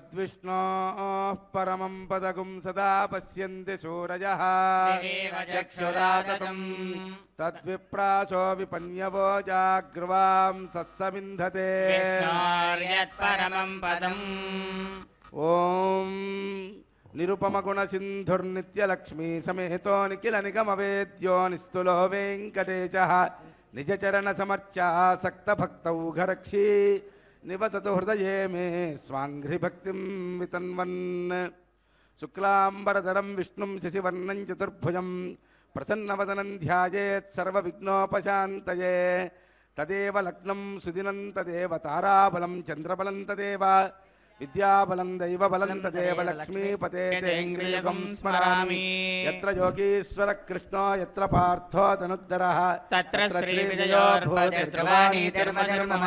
तद्विष्णोः परमं पदगुं सदा पश्यन्ति सूरजः तद्विप्रासो विपन्यवो जाग्रवां सत्समिन्धते ॐ निरुपमगुणसिन्धुर्नित्यलक्ष्मी समेतो निखिलनिगमवेद्यो निस्तुलो वेङ्कटेशः निजचरणसमर्च्यासक्तभक्तौ घरक्षी निवसतु हृदये मे स्वाङ्घ्रिभक्तिं वितन्वन् शुक्लाम्बरधरं विष्णुं शशिवर्णं चतुर्भुजं प्रसन्नवदनं ध्यायेत् सर्वविघ्नोपशान्तये तदेव लग्नं सुदिनं तदेव ताराबलं चन्द्रबलं तदेव विद्याबलं दैवबलं तदेव लक्ष्मीपते तेऽङ्घ्रियुगं स्मरामि यत्र योगीश्वर कृष्णो यत्र पार्थो धनुद्धरः तत्र श्रीविजयोर्भूतिर्ध्रुवाणीतिर्मधुर्मम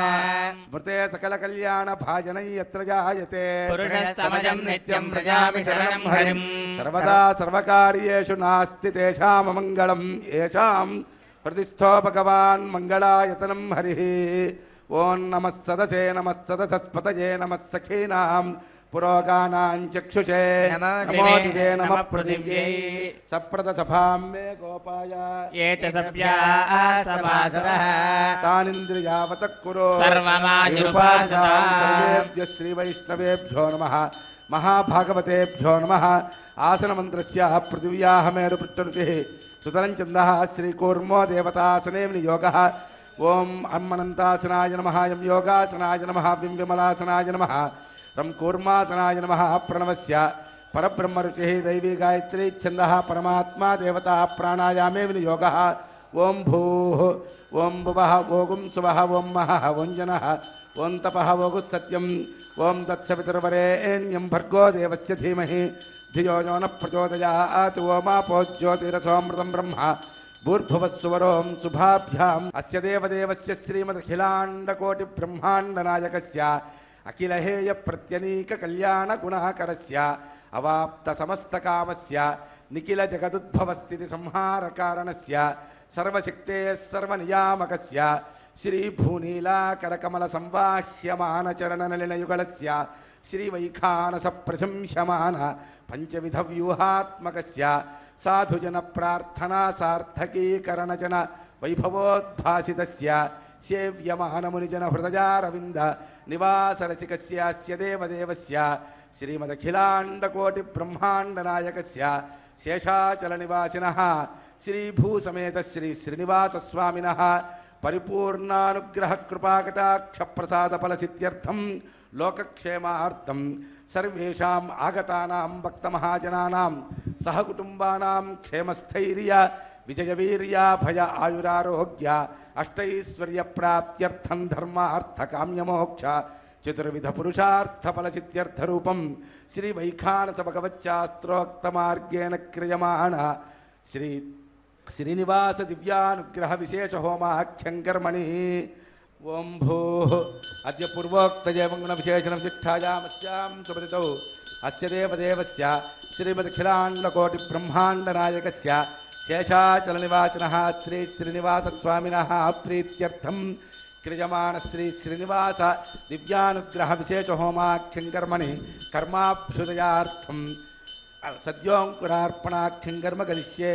स्मृते सकलकल्याणभाजनै यत्र जायते पुरुषस्तमजं नित्यं व्रजामि शरणं हरिं सर्वदा सर्वकार्येषु नास्ति तेषाममङ्गलं येषां हृदिस्थो भगवान् मङ्गलायतनं हरिः ओं नमः सदसे नमः सदसस्पतये नमः सखीनां पुरोगानां चक्षुषे नमो दिवे नमः पृथिव्यै सप्रदसभां मे गोपाय ये च सभ्याः सभासदः तानिन्द्रियावतः कुरु सर्वमायुर्भासतां श्रीवैष्णवेभ्यो नमः महाभागवतेभ्यो नमः आसनमन्त्रस्य पृथिव्याः मेरुपृष्ठरुचिः सुतलं छन्दः श्रीकूर्मो देवतासने नियोगः ओम अम्मनन्तासनाय नमः यं योगासनाय नमः विं विमलासनाय नमः रं कूर्मासनाय नमः प्रणवस्य परब्रह्मरुचिः दैवी गायत्री छन्दः परमात्मा देवता प्राणायामे विनियोगः ओं भूः ओं भुवः ओगुं सुवः ओं महः ओं जनः ओं तपः ओगुः सत्यम् ओं तत्सवितुर्वरेण्यं भर्गो देवस्य धीमहि धियो यो नः प्रचोदयात् ओमापो ज्योतिरसोऽमृतं ब्रह्म भूर्भुवस्सुवरों शुभाभ्याम् अस्य देवदेवस्य श्रीमदखिलाण्डकोटिब्रह्माण्डनायकस्य अखिलहेयप्रत्यनीककल्याणगुणाकरस्य अवाप्तसमस्तकामस्य निखिलजगदुद्भवस्थितिसंहारकारणस्य सर्वशक्तेः सर्वनियामकस्य श्रीभूनीलाकरकमलसंवाह्यमानचरणनलिनयुगलस्य श्रीवैखानसप्रशंस्यमान पञ्चविधव्यूहात्मकस्य साधुजन प्रार्थना सार्थकीकरणजन वैभवोद्भासितस्य सेव्यमानमुनिजन हृदयारविन्द निवासरसिकस्य देवदेवस्य श्रीमदखिलाण्डकोटिब्रह्माण्डनायकस्य शेषाचलनिवासिनः श्रीभूसमेत श्री श्रीनिवासस्वामिनः परिपूर्णानुग्रहकृपाकटाक्षप्रसादफलसिद्ध्यर्थं लोकक्षेमार्थं सर्वेषाम् आगतानां भक्तमहाजनानां सहकुटुम्बानां क्षेमस्थैर्य विजयवीर्य भय आयुरारोग्य अष्टैश्वर्यप्राप्त्यर्थं धर्मार्थकाम्यमोक्ष चतुर्विधपुरुषार्थफलसिद्ध्यर्थरूपं श्रीवैखानसभगवच्चास्त्रोक्तमार्गेण क्रियमाण श्री श्रीनिवास दिव्यानुग्रह विशेष होमाख्यं कर्मणि ओं भूः अद्य पूर्वोक्तजैवगुण विशेषणं शिक्षायामस्यां सुपतितौ अस्य देवदेवस्य श्रीमदखिलाण्डकोटिब्रह्माण्डनायकस्य शेषाचलनिवासिनः श्री श्रीनिवासस्वामिनः प्रीत्यर्थं क्रियमाण श्री श्रीनिवास दिव्यानुग्रह विशेष होमाख्यं कर्मणि कर्माभ्युदयार्थं सद्योऽङ्कुरार्पणाख्यं कर्म करिष्ये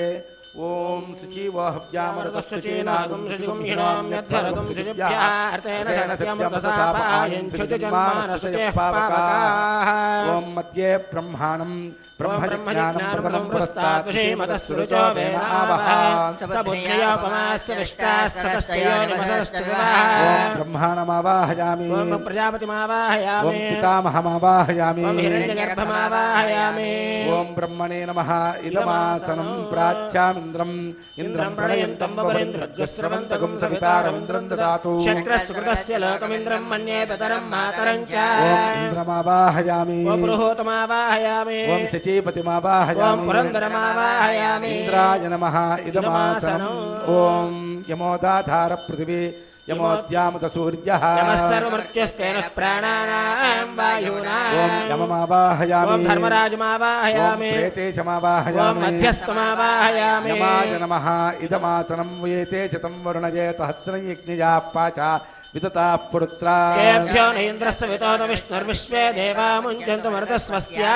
ओं शुचिवो हव्यामरुतश्चेनागुं शुचिगुं हिणाम्यद्धरगुं शुचिभ्यार्तेन सत्यमृतसापायं शुचिजन्मानशुचेः पावकाः ओं मध्ये ब्रह्माणं ब्रह्मज्ञानं पुरस्तात् विषेमतस्सुरुचो वेनावः सबुद्ध्योपमास्य विष्टास्ततश्चयोनिमतश्च ओं ब्रह्माणमावाहयामि ओं प्रजापतिमावाहयामि ओं पितामहमावाहयामि ओं हिरण्यगर्भमावाहयामि ओं ब्रह्मणे नमः इदमासनं प्राच्यामि इंद्रं प्रणयन्तं वरेन्द्रस्रवन्तगुं सवितारमिन्द्रं ददातु शक्रस्कृतस्य लोकमिन्द्रं मन्ये पितरं मातरं च ओं इन्द्रमावाहयामि ओं पुरुहूतमावाहयामि ओं शचीपतिमावाहयामि ओं पुरन्दरमावाहयामि इंद्राय नमः इदमासनं ओं यमोदाधार पृथिवी यमोद्यामुत सूर्यः यमः सर्वमृत्युस्तेन प्राणानां वायूनाम् ओं यममावाहयामि ओं धर्मराजमावाहयामि ओं प्रेतेशमावाहयामि ओं मध्यस्थमावाहयामि यमाय नमः इदमासनं वयेते च तं वरुणये सहस्रं यज्ञया पाच विदता पुरुत्रा तेभ्यो न इन्द्रस्य वितो न विष्णुर्विश्वे देवा मुञ्चन्तु मरुतस्वस्त्या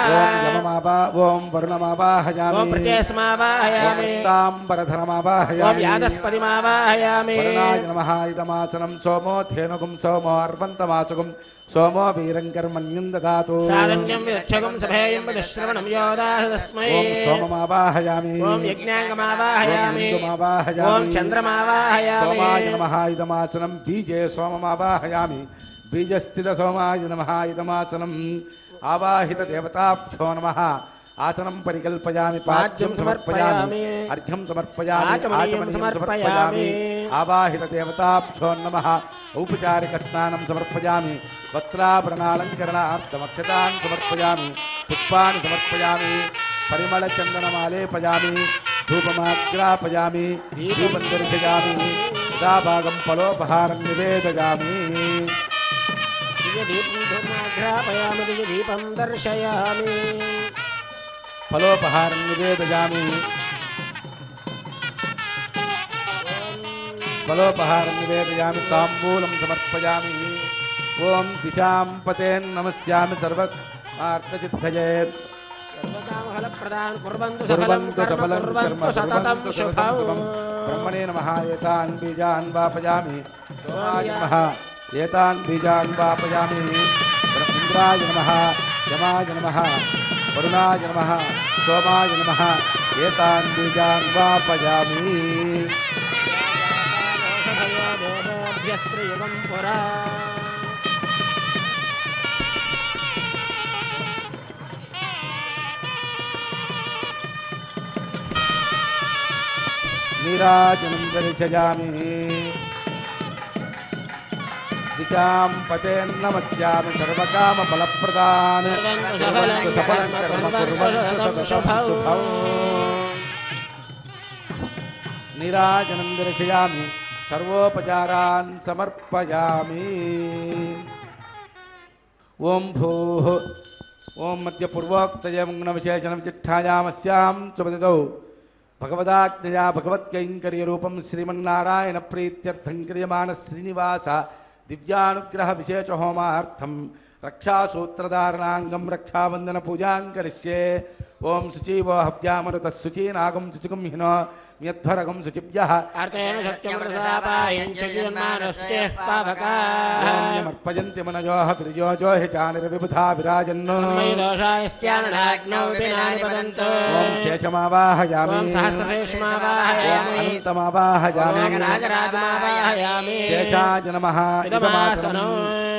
ओम वरुणमावाहयामि ओम प्रचेस्मावाहयामि ताम्बरधरमावाहयामि ओम यादस्पतिमावाहयामि वरुणाय नमः इदमासनं सोमो धेनुगुं सोमो अर्वन्तमासुगुं सोमो वीरङ्कर्मण्यं ददातु साधन्यं विदक्षगुं सभेयं विदश्रवणं योदाह तस्मै ओम सोममावाहयामि ओम यज्ञाङ्गमावाहयामि यज्ञमावाहयामि ओम चन्द्रमावाहयामि सोमाय नमः इदमासनं बीजे सोममावाहयामि बीजस्थित सोमाय नमः इदमासनम् आवाहित देवताभ्यो नमः आसनं परिकल्पयामि पाद्यं समर्पयामि अर्घ्यं समर्पयामि आचमनीयं समर्पयामि आवाहित देवताभ्यो नमः औपचारिक स्नानं समर्पयामि वस्त्राभरणालङ्करणार्थमक्षतान् समर्पयामि पुष्पाणि समर्पयामि परिमलचन्दनमालेपयामि धूपमाग्रापयामि दीपं दर्शयामि यदाभागं फलोपहारं निवेदयामि दिव्यदीपं धूमाघ्रापयामि दिव्यदीपं दर्शयामि फलोपहारं निवेदयामि फलोपहारं निवेदयामि ताम्बूलं समर्पयामि ओम दिशां पतेन्नमस्यामि सर्वार्थसिद्धये सर्वकामफलप्रदान् कुर्वन्तु कुर्वन्तु सफलं कर्म सततं शुभं ब्रह्मणे नमः एतान् बीजान् वापयामि सोमाय नमः एतान् बीजान् वापयामि इन्द्राय नमः यमाय नमः वरुणाय नमः सोमाय नमः एतान् बीजान् वापयामि देवेभ्यस्त्रियुगं पुरा नीराजनं दर्शयामि दिशां पतेन्नमस्यामि सर्वकामफलप्रदान् सफलं कर्म कुर्वन्तु सततं शुभं नीराजनं दर्शयामि सर्वोपचारान् समर्पयामि ओम भूः ओम मध्यपूर्वोक्तये गुणविशेषणविचिट्ठायामस्यां सुपतितौ भगवदाज्ञया भगवत्कैङ्कर्यरूपं श्रीमन्नारायणप्रीत्यर्थं क्रियमाण श्रीनिवास दिव्यानुग्रहविशेषहोमार्थं रक्षासूत्रधारणाङ्गं रक्षाबन्धनपूजां करिष्ये ओम शुचीवो हव्यामरुतः शुचीनागं शुचिगं हिनो यध्वरगं शुचिभ्यः अर्तेन सत्यमृतसापायं च जीवन्मानस्य पावकाः समर्पयन्ति मनयोः गिरिजोजो हि चानिर्विबुधा विराजन्नो मयि दोषाय स्याननाग्नौ विनानि वदन्तु ओम शेषमावाहयामि ओम सहस्रशेषमावाहयामि अनन्तमावाहयामि नागराजमावाहयामि शेषाय नमः इदमासनं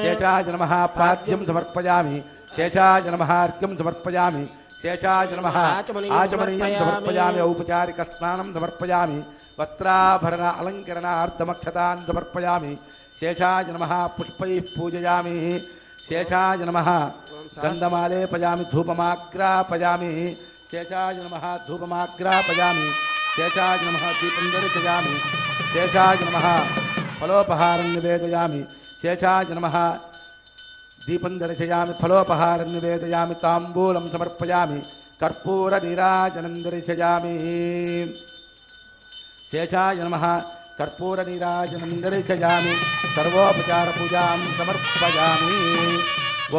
शेषाय नमः पाद्यं समर्पयामि शेषाय नमः अर्घ्यं समर्पयामि शेषाय नमः आचमनीयं समर्पयामि औपचारिकस्नानं समर्पयामि वस्त्राभरण अलङ्करणार्थमक्षतान् समर्पयामि शेषाय नमः पुष्पैः पूजयामि शेषाय नमः गन्धमालेपयामि धूपमाग्रापयामि शेषाय नमः धूपमाग्रापयामि शेषाय नमः दीपं दर्शयामि शेषाय नमः फलोपहारं निवेदयामि शेषाय नमः दीपं दर्शयामि फलोपहारं निवेदयामि ताम्बूलं समर्पयामि कर्पूरनीराजनं दर्शयामि शेषाय नमः कर्पूरनीराजनं दर्शयामि सर्वोपचारपूजां समर्पयामि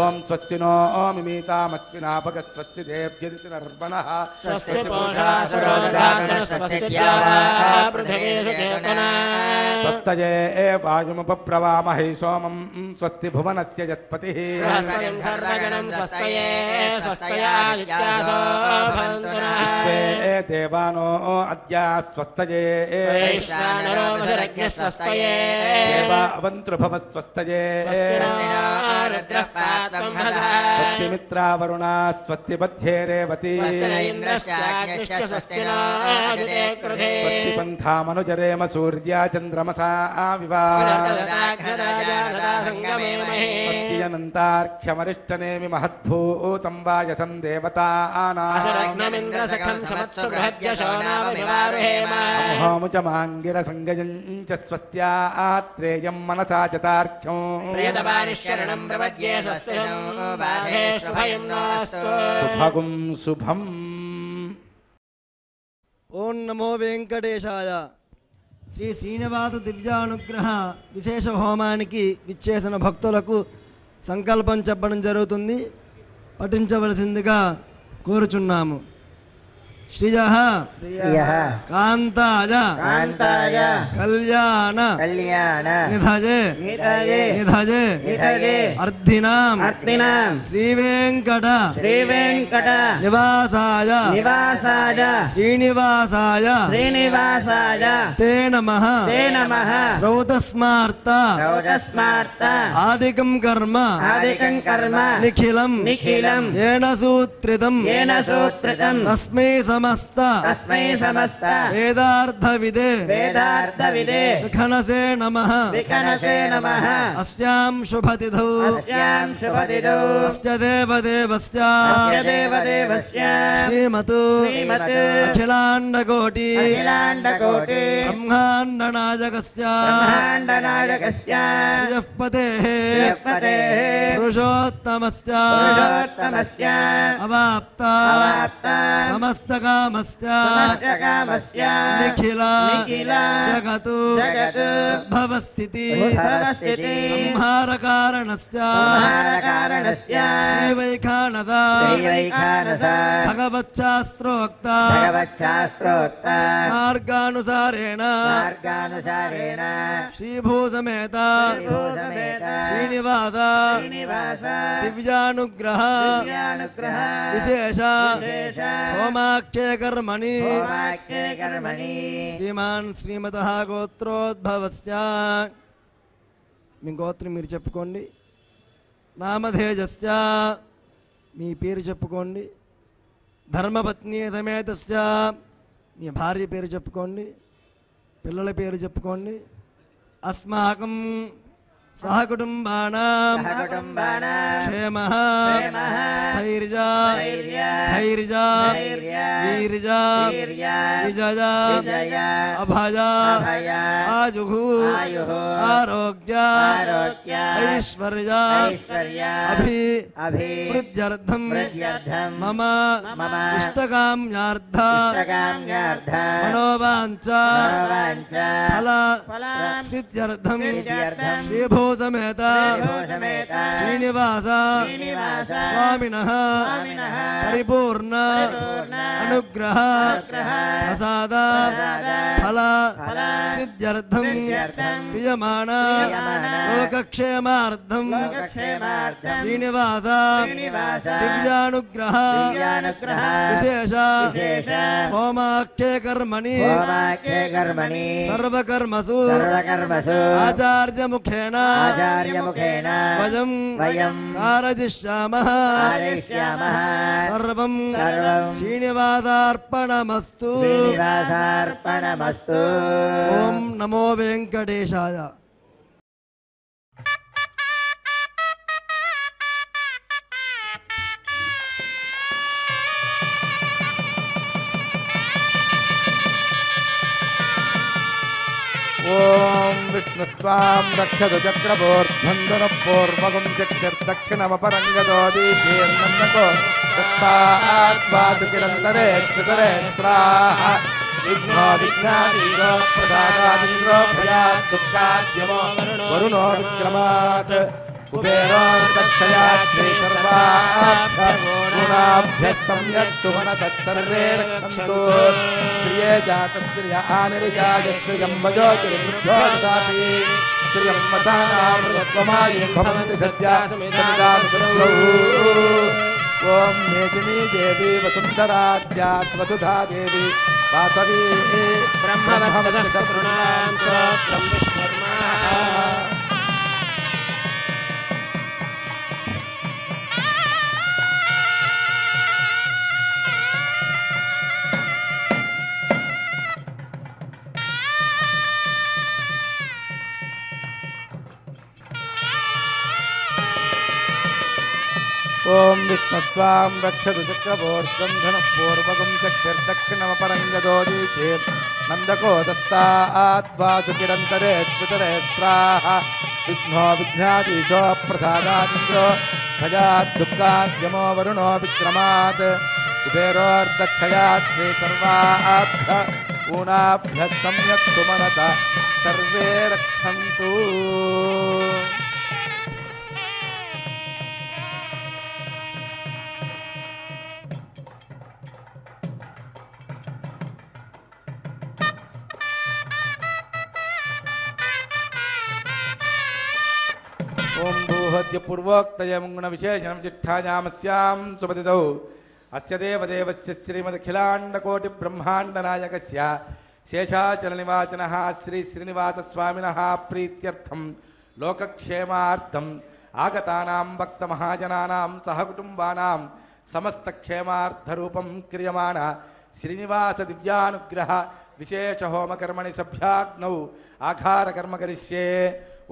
ओम स्वस्ति नो मिमीतामस्मिनाभगस्वस्ति देव्यदितिनर्पणः स्वस्ति पूषासुरोदधातनः स्वस्ति द्यावा पृथिवी सुचेतना स्वस्तये वायुमुपप्रवामहे सोमं स्वस्ति भुवनस्य यत्पतिः बृहस्पतिं सर्वजनं स्वस्तये स्वस्तयादित्यासो भवन्तु नः विश्वे देवानो अद्या स्वस्तये वैश्वानरो वसुरज्ञः स्वस्तये देवावन्तृभवस्वस्तये रुद्रः स्वस्ति मित्रा वरुणा स्वस्ति बध्ये रेवती इन्द्रश्चाग्निश्च स्वस्ति नो अदिते कृते स्वस्ति पन्था मनुजरेम सूर्या चन्द्रमसा विवा स्वस्ति अनन्तार्क्ष्यमरिष्टनेमि महद्भूतं वायसं देवतानाम् असुरग्नमिन्द्रसखं समत्सु बृहद्यशोनावनिवारुहेम अमुहोमुचमाङ्गिरसङ्गयं च स्वस्त्या आत्रेयं मनसा च तार्क्ष्यं प्रियतपानिशरणं प्रपद्ये स्वस्ति बाधेषु भयं नास्तु शुभगुं शुभम् ओं नमो वेंकटेशाय శ్రీ శ్రీనివాస దివ్యానుగ్రహ విశేష హోమానికి విచ్చేసిన భక్తులకు సంకల్పం చెప్పడం జరుగుతుంది. పఠించవలసిందిగా కోరుచున్నాము. శ్రియః కాంతాయ కళ్యాణ నిధయే అర్ధినాం శ్రీవేంకట నివాసాయ శ్రీనివాసాయ తే నమః శ్రౌతస్మార్త ఆదికం కర్మ నిఖిలం ఏన సూత్రితం తస్మై సమస్త వేదార్థవిదే విఖనసే నమః అస్యాం శుభతిథౌ అస్య దేవదేవస్య శ్రీమతు అఖిలాండకోటి బ్రహ్మాండనాయకస్య శ్రియఃపతేః పురుషోత్తమస్య అవాప్త సమస్తకామస్య నిఖిల జగతు ఉద్భవస్థితి సంహారకారణస్య శ్రీవైఖానద భగవచ్చాస్త్రోక్త మార్గానుసారేణ శ్రీభూసమేత శ్రీనివాస దివ్యానుగ్రహ విశేష హోమాఖ్యే కర్మణి శ్రీమాన్ శ్రీమతః గోత్రోద్భవస్య. మీ గోత్రం మీరు చెప్పుకోండి. నామధేయస్య మీ పేరు చెప్పుకోండి. ధర్మపత్ని సమేతస్య మీ భార్య పేరు చెప్పుకోండి. పిల్లల పేరు చెప్పుకోండి. అస్మాకం సహకుటుంబానాం క్షేమః స్థైర్య ధైర్య వీర్య విజయ అభయ ఆజుః ఆరోగ్య ఐశ్వర్య అభివృద్ధ్యర్థం మమ ఇష్టకామ్యార్థ మనోవాంఛ ఫల సిద్ధ్యర్థం శ్రీభూసమేత శ్రీనివాస స్వామినః పరిపూర్ణ అనుగ్రహ ప్రసాద ఫల సిద్ధ్యర్థం క్రియమాణ లోకక్షేమార్థం శ్రీనివాస దివ్యానుగ్రహ విశేష హోమాఖ్యే కర్మణి సర్వకర్మసు ఆచార్యముఖేన వయం కారయిష్యామః సర్వం శ్రీనివాసార్పణమస్తు. ఓం నమో వెంకటేశాయ. ఓం విష్ణుత్వాం రక్షతు చక్రబోర్ధ్వంధనపూర్వకం చక్తిర్దక్షిణమపరంగదోదీర్నందకో తత్పాద్వాసుకిరంతరే శ్రుతరే స్రాహ విఘ్నో విఘ్నాదీరో ప్రసాదాదింద్రో భయాత్ దుఃఖాద్యమో వరుణో విక్రమాత్ కుబేరో దక్షయాత్ శ్రీసర్వాభ్యः సమ్యక్ సుమనతత్సర్వే రక్షन्तు. ప్రియే జాతశ్రియ ఆనిర్జాయ శ్రియం వజోతిర్భ్యోదాపి శ్రియం వసానామృతత్వమాయే భవంతి సద్యా సమిదానుగ్రహౌ. ఓం మేదినీ దేవి వసుంధరాజ్యాత్ వసుధా దేవి వాసవీ బ్రహ్మవర్చదృణాం స్తోత్రం విష్ణుర్మా. ఓం విష్ణుత్వాం రక్షతు చక్రబోర్ధ్వం ధనపూర్వకం చక్తిర్దక్షిణమపరంగదోదీచేర్ నందకో దత్తాద్వాసుకిరంతరే త్రితరే స్రాహ విఘ్నో విఘ్నాదీశో ప్రసాదాదింద్రో భయాత్ దుఃఖాద్యమో వరుణో విక్రమాత్ కుబేరోర్దక్షయాత్ శ్రీసర్వాభ్య ऊनाभ्यः सम्यक् सुमनसा सर्वे रक्षन्तु। ओम भूहद्य पूर्वोक्तयं गुणविशेषणं चिट्ठायामस्यां सुपतितौ अस्य देवदेवस्य श्रीमदखिलाण्डकोटिब्रह्माण्डनायकस्य शेषाचलनिवाचनः श्री श्रीनिवासस्वामिनः प्रीत्यर्थं लोकक्षेमार्थम् आगतानां भक्तमहाजनानां सहकुटुम्बानां समस्तक्षेमार्थरूपं क्रियमाण श्रीनिवासदिव्यानुग्रह विशेषहोमकर्मणि सभ्याग्नौ आघारकर्म करिष्ये।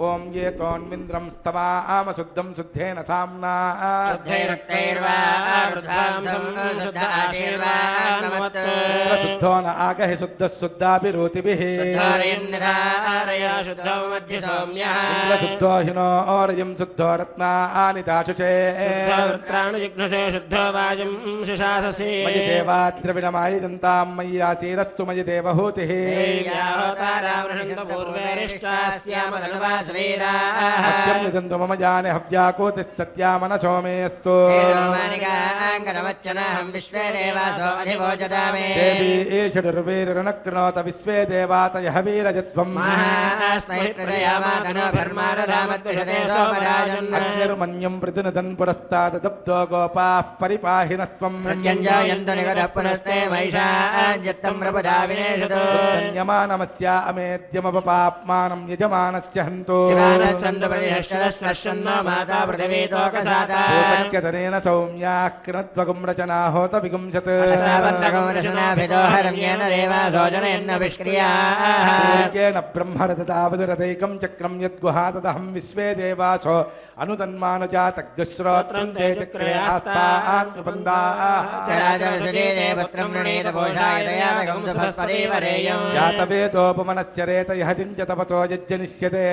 ओम ये तोन्मिन्द्रं स्तमाम शुद्धं शुद्धेन साम्ना शुद्धो न आगहि शुद्धः शुद्धाभिरोतिभिः शुद्धो हिनो ओरयं शुद्धो रत्नानि दाशुषे मयि देवाद्रविणमायजन्तां मयि आसीरस्तु मयि देवहूतिः सत्यं निदन्तु मम जाने हव्याकोतिः सत्यामनसो मेऽस्तु देवी ईषडुर्वीरनकृणोत विश्वे देवातयः वीरजत्वम् अग्निर्मन्यं प्रतिनदन् पुरस्ताददब्धो गोपाः परिपाहिनस्त्वम् धन्यमानमस्या अमेद्यमपपाप्मानं यजमानस्य हन्तु भूतक्यतनेन सौम्याः कृणत्वगुं रचना होत विगुंसत् सूर्येण ब्रह्मरथतावदुरदैकं चक्रं यद्गुहातदहं विश्वे देवासो अनुतन्मानुजातग्श्रोत्रं ते चक्रे जातवेदोपमनस्य रेतयः चिञ्चतपसो यज्जनिष्यते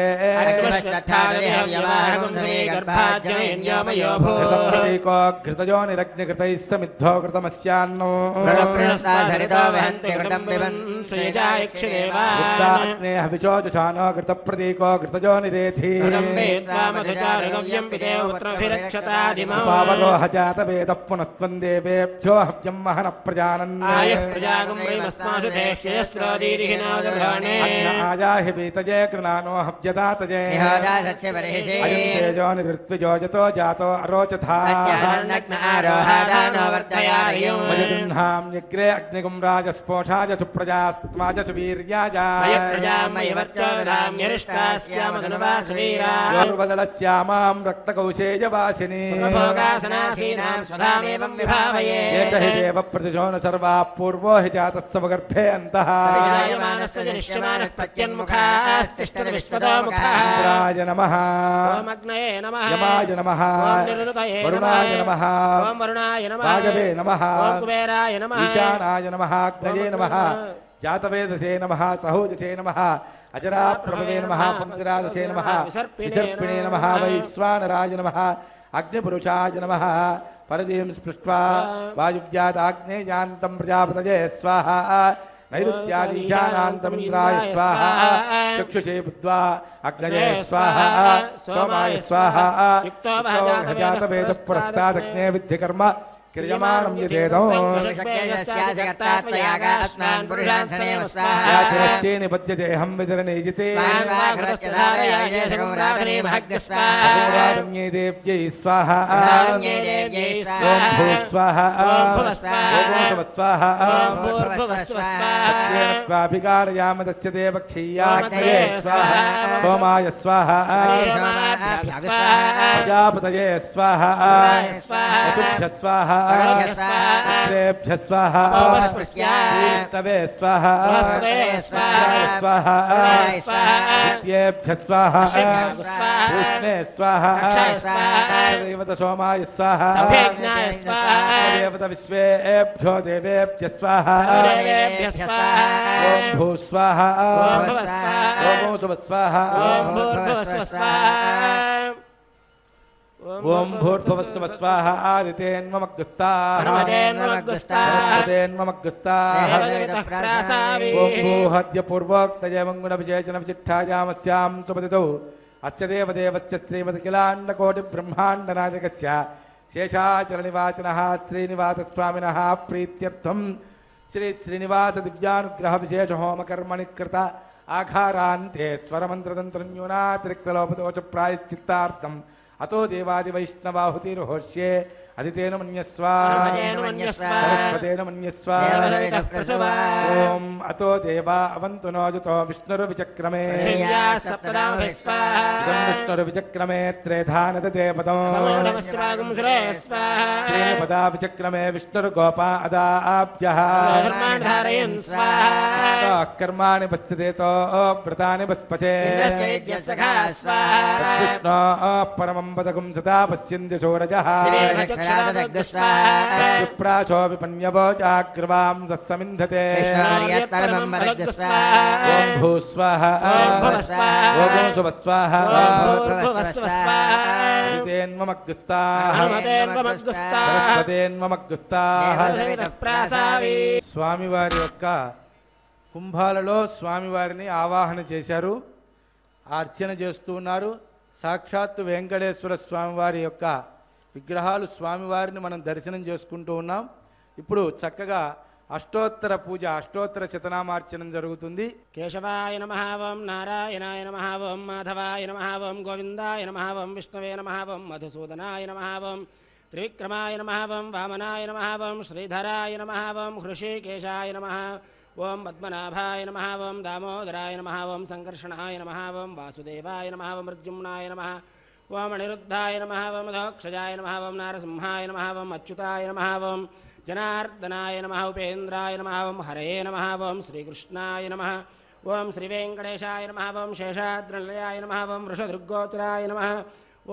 घृतयो निरग्निकृतैः समिद्धो कृतमस्यान्नो हविचोजुषानो घृतप्रतीको घृतयो निरेधि पावलोह जातवेदः पुनस्त्वं देवेभ्यो हव्यं महनः प्रजानन् आयाहि पीतये कृणानो हव्यदातये तेजो निवृत्विजो जतो जातो अरोचथा मयगृह्णाम्यग्रे अग्निगुं राजस्पोषाय सुप्रजास्त्वाय सुवीर्याय योर्वदलस्यामां रक्तकौशेयवासिनी एक हि देव प्रतिशो न सर्वाः पूर्वो हि जातस्य गर्भे अन्तः इंद्राय नमः यमाय नमः वरुणाय नमः वागवे नमः ईशानाय नमः अग्नये नमः जातवेदसे नमः सहोजसे नमः अजराप्रभवे नमः पंचरादसे नमः विसर्पिणे नमः वैश्वानराय नमः अग्निपुरुषाय नमः परदीं स्पृष्ट्वा वायुव्यादाग्नेयान्तं प्रजापतये स्वाहा नैऋत्यादीशानान्तमिन्द्राय स्वाहा चक्षुषे बुद्ध्वा अग्नये स्वाहा सोमाय स्वाहा जातवेदः पुरस्तादग्ने विद्धिकर्म क्रियमाणं यदेदो निपद्यतेऽहं विदरनेजिते देव्यै स्वाहा ॐ भूस्वाहा स्वाहाभिकारयाम तस्य देवक्षीयाग्नये स्वाहा सोमाय स्वाहा प्रजापतये स्वाहा वसुभ्यः स्वाहा देभ्यः स्वाहा तवे स्वाहा स्वाहा नित्येभ्यः स्वाहा कृष्णे स्वाहा देवत सोमाय स्वाहा देवत विश्वेभ्यो देवेभ्यः स्वाहा ॐ भूस्वाहा ॐ सुवस्वाहा ఓం భూర్భువస్సువ స్వాహ ఆదితేన్మమగ్గుస్తాః ఓం భూహద్య పూర్వోక్తయ మంగుణ విజయజన విచిష్టాయామస్యాం సుపతితౌ అస్య దేవదేవస్య శ్రీమద్కిలాండకోటి బ్రహ్మాండ నాయకస్య శేషాచల నివాసినః శ్రీనివాసస్వామినః ప్రీత్యర్థం శ్రీ శ్రీనివాస దివ్యానుగ్రహ విశేష హోమకర్మణి కృత ఆఘారాంతే స్వరమంత్రతంత్రన్యూనాతిరిక్తలోపదోష ప్రాయశ్చిత్తార్థం అతో దేవాది వైష్ణవాహుతిర్హోష్యే అదితేన మన్యస్వ సరస్వతేన మన్యస్వ ఓం అతో దేవా అవంతు నోజుతో విష్ణురు విచక్రమే విష్ణురు విచక్రమే త్రేధానదే పదం పదా విచక్రమే విష్ణురు గోపా అదాభ్యః కర్మాణి పశ్యదేతో వ్రతాని పస్పచే విష్ణో పరమం పదకం సదా పశ్యంతి సూరజః విప్రాచో విపన్యవో జాగ్రవాం సస్సమింధతే ఓం భూస్వాహ ఓం సువస్వాహ స్వామివారి యొక్క కుంభాలలో స్వామివారిని ఆవాహన చేశారు, అర్చన చేస్తూ ఉన్నారు. సాక్షాత్తు వెంకటేశ్వర స్వామివారి యొక్క విగ్రహాలు స్వామివారిని మనం దర్శనం చేసుకుంటూ ఉన్నాం. ఇప్పుడు చక్కగా అష్టోత్తర పూజ, అష్టోత్తర శతనామార్చనం జరుగుతుంది. కేశవాయ నమః ఓం నారాయణాయ నమః ఓం మాధవాయ నమః ఓం గోవిందాయ నమః ఓం విష్ణవే నమః ఓం మధుసూదనాయ నమః ఓం త్రివిక్రమాయ నమః ఓం వామనాయ నమః ఓం శ్రీధరాయ నమః ఓం హృషికేశాయ నమః ఓం పద్మనాభాయ నమః ఓం దామోదరాయ నమః ఓం సంకర్షణాయ నమః ఓం వాసుదేవాయ నమః ఓం మృత్యుమ్నాయ నమః ఓం అనిరుద్ధాయ నమః ఓం మధోక్షజాయ నమః ఓం నారసింహాయ నమః ఓం అచ్యుతాయ నమః ఓం జనార్దనాయ నమః ఉపేంద్రాయ నమః ఓం హరయే నమః ఓం శ్రీకృష్ణాయ నమః ఓం శ్రీవేంకటేశాయ నమః ఓం శేషాద్రినిలయాయ నమః ఓం వృషదృగ్గోత్తరాయ నమః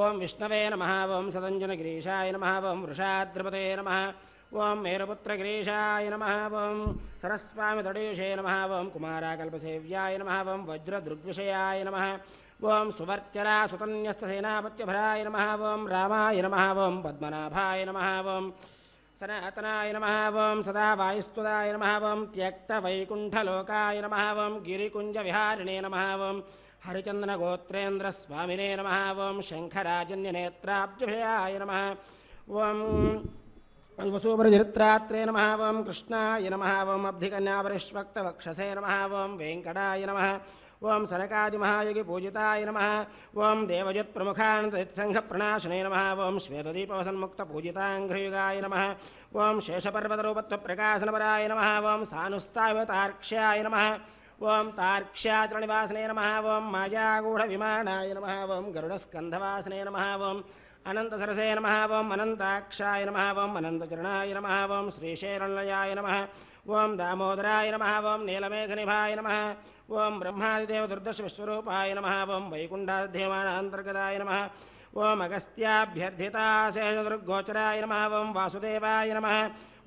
ఓం విష్ణవే నమః ఓం సదంజనగిరీశాయ నమః ఓం వృషాద్రిపతే నమః ఓం మేరుపుత్రగిరీశాయ నమః ఓం సరస్వామి తడయూషే నమః ఓం కుమారాకల్పసేవ్యాయ నమః ఓం వజ్రదృగ్విషయాయ నమః ఓం సువర్చరా సుతన్యస్తసేనాపత్యభరాయ నమః ఓం రామాయ నమః ఓం పద్మనాభాయ నమః ఓం సనాతనాయ నమః ఓం సదా వాయుస్తుదాయ నమః ఓం త్యక్తవైకుంఠలోకాయ నమః ఓం గిరికుంజవిహారిణే నమః ఓం హరిచందనగోత్రేంద్రస్వామినే నమః ఓం శంఖరాజన్యనేత్రాబ్జయాయ నమః ఓం వసూపరిచరిత్రాత్రే నమః ఓం కృష్ణాయ నమః ఓం అబ్ధికన్యాపరిష్వక్తవక్షసే నమః ఓం వెంకటాయ నమః ఓం సనకాదిమహాయోగి పూజితాయ నమః ఓం దేవజత్ప్రముఖానందసంఘప్రణాశనే నమః ఓం శ్వేతదీపవసన్ముక్తపూజితాంఘ్రయుగాయ నమః ఓం శేషపర్వతరూపత్వప్రకాశనపరాయ నమః ఓం సానుస్తావతార్క్ష్యాయ నమః ఓం తార్క్ష్యాచలనివాసనే నమః ఓం మాయాగూఢవిమానాయ నమః ఓం గరుడస్కంధవాసనే నమః ఓం అనంతసరసే నమః ఓం అనంతాక్షాయ నమః ఓం అనంతచరణాయ నమః ఓం శ్రీశైలనిలయాయ నమః ఓం దామోదరాయ నమః ఓం నీలమేఘనిభాయ నమః ఓం బ్రహ్మాదిదేవ దుర్దశ విశ్వరూపాయ నమః ఓం వైకుంఠాధ్యమానాంతర్గతాయ నమః ఓం అగస్త్యాభ్యర్థితాశేషదుర్గోచరాయ నమః ఓం వాసుదేవాయ నమః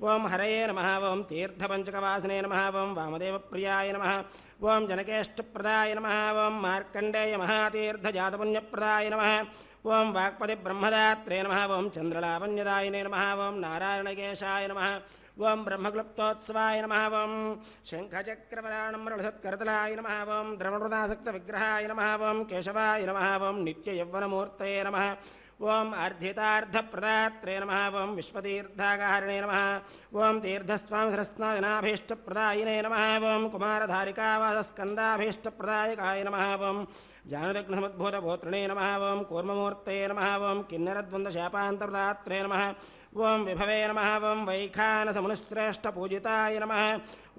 ఓం హరయే నమః ఓం తీర్థపంచకవాసనే నమః ఓం వామదేవప్రియాయ నమః ఓం జనకేష్టప్రదాయ నమః ఓం మార్కండేయ మహాతీర్థజాతపుణ్యప్రదాయ నమః ఓం వాక్పతి బ్రహ్మదాత్రే నమః ఓం చంద్రలావణ్యదాయినే నమః ఓం నారాయణకేశాయ నమః ఓం బ్రహ్మక్లుప్తోత్సవాయ నమః ఓం శంఖచక్రవరాణమరళసత్కరతలాయ నమః ఓం ద్రవణృదాసక్త విగ్రహాయ నమః ఓం కేశవాయ నమః ఓం నిత్యయవ్వనమూర్తయే నమః ఓం అర్ధితార్థప్రదాత్రే నమః ఓం విశ్వతీర్థాగారిణే నమః ఓం తీర్థస్వామి సరస్నాజనాభీష్టప్రదాయినే నమః ఓం కుమారధారికావాసస్కందాభీష్టప్రదాయకాయ నమః ఓం జానుదగ్నసముద్భూతభూత్రణే నమః ఓం కూర్మమూర్తయే నమః ఓం కిన్నరద్వందశాపాంతర్దాత్రే నమః ఓం విభవే నమః ఓం వైఖానసమునిశ్రేష్టపూజితాయ నమః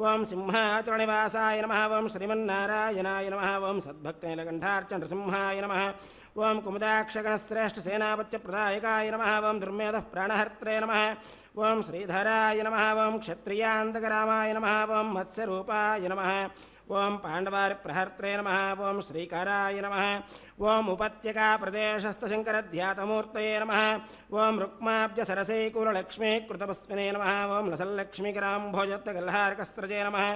ఓం సింహాచలనివాసాయ నమః ఓం శ్రీమన్నారాయణాయ నమః ఓం సద్భక్తనీలకంఠార్చ నృసింహాయ నమః ఓం కుముదాక్షగణశ్రేష్టసేనాపత్యప్రదాయకాయ నమః ఓం దుర్మేధః ప్రాణహర్త్రే నమః ఓం శ్రీధరాయ నమః ఓం క్షత్రియాంతకరామాయ నమః ఓం మత్స్యరూపాయ నమః ఓం పాండవారిప్రహర్త్రే నమః ఓం శ్రీకరాయ నమః ఓం ఉపత్యకాప్రదేశస్థశంకరధ్యాతమూర్తయే నమః ఓం రుక్మాబ్జసరసైకూలలక్ష్మీకృతపస్మినే నమః ఓం లసల్లక్ష్మీకరాంభోజత్తగల్హారకస్రజే నమః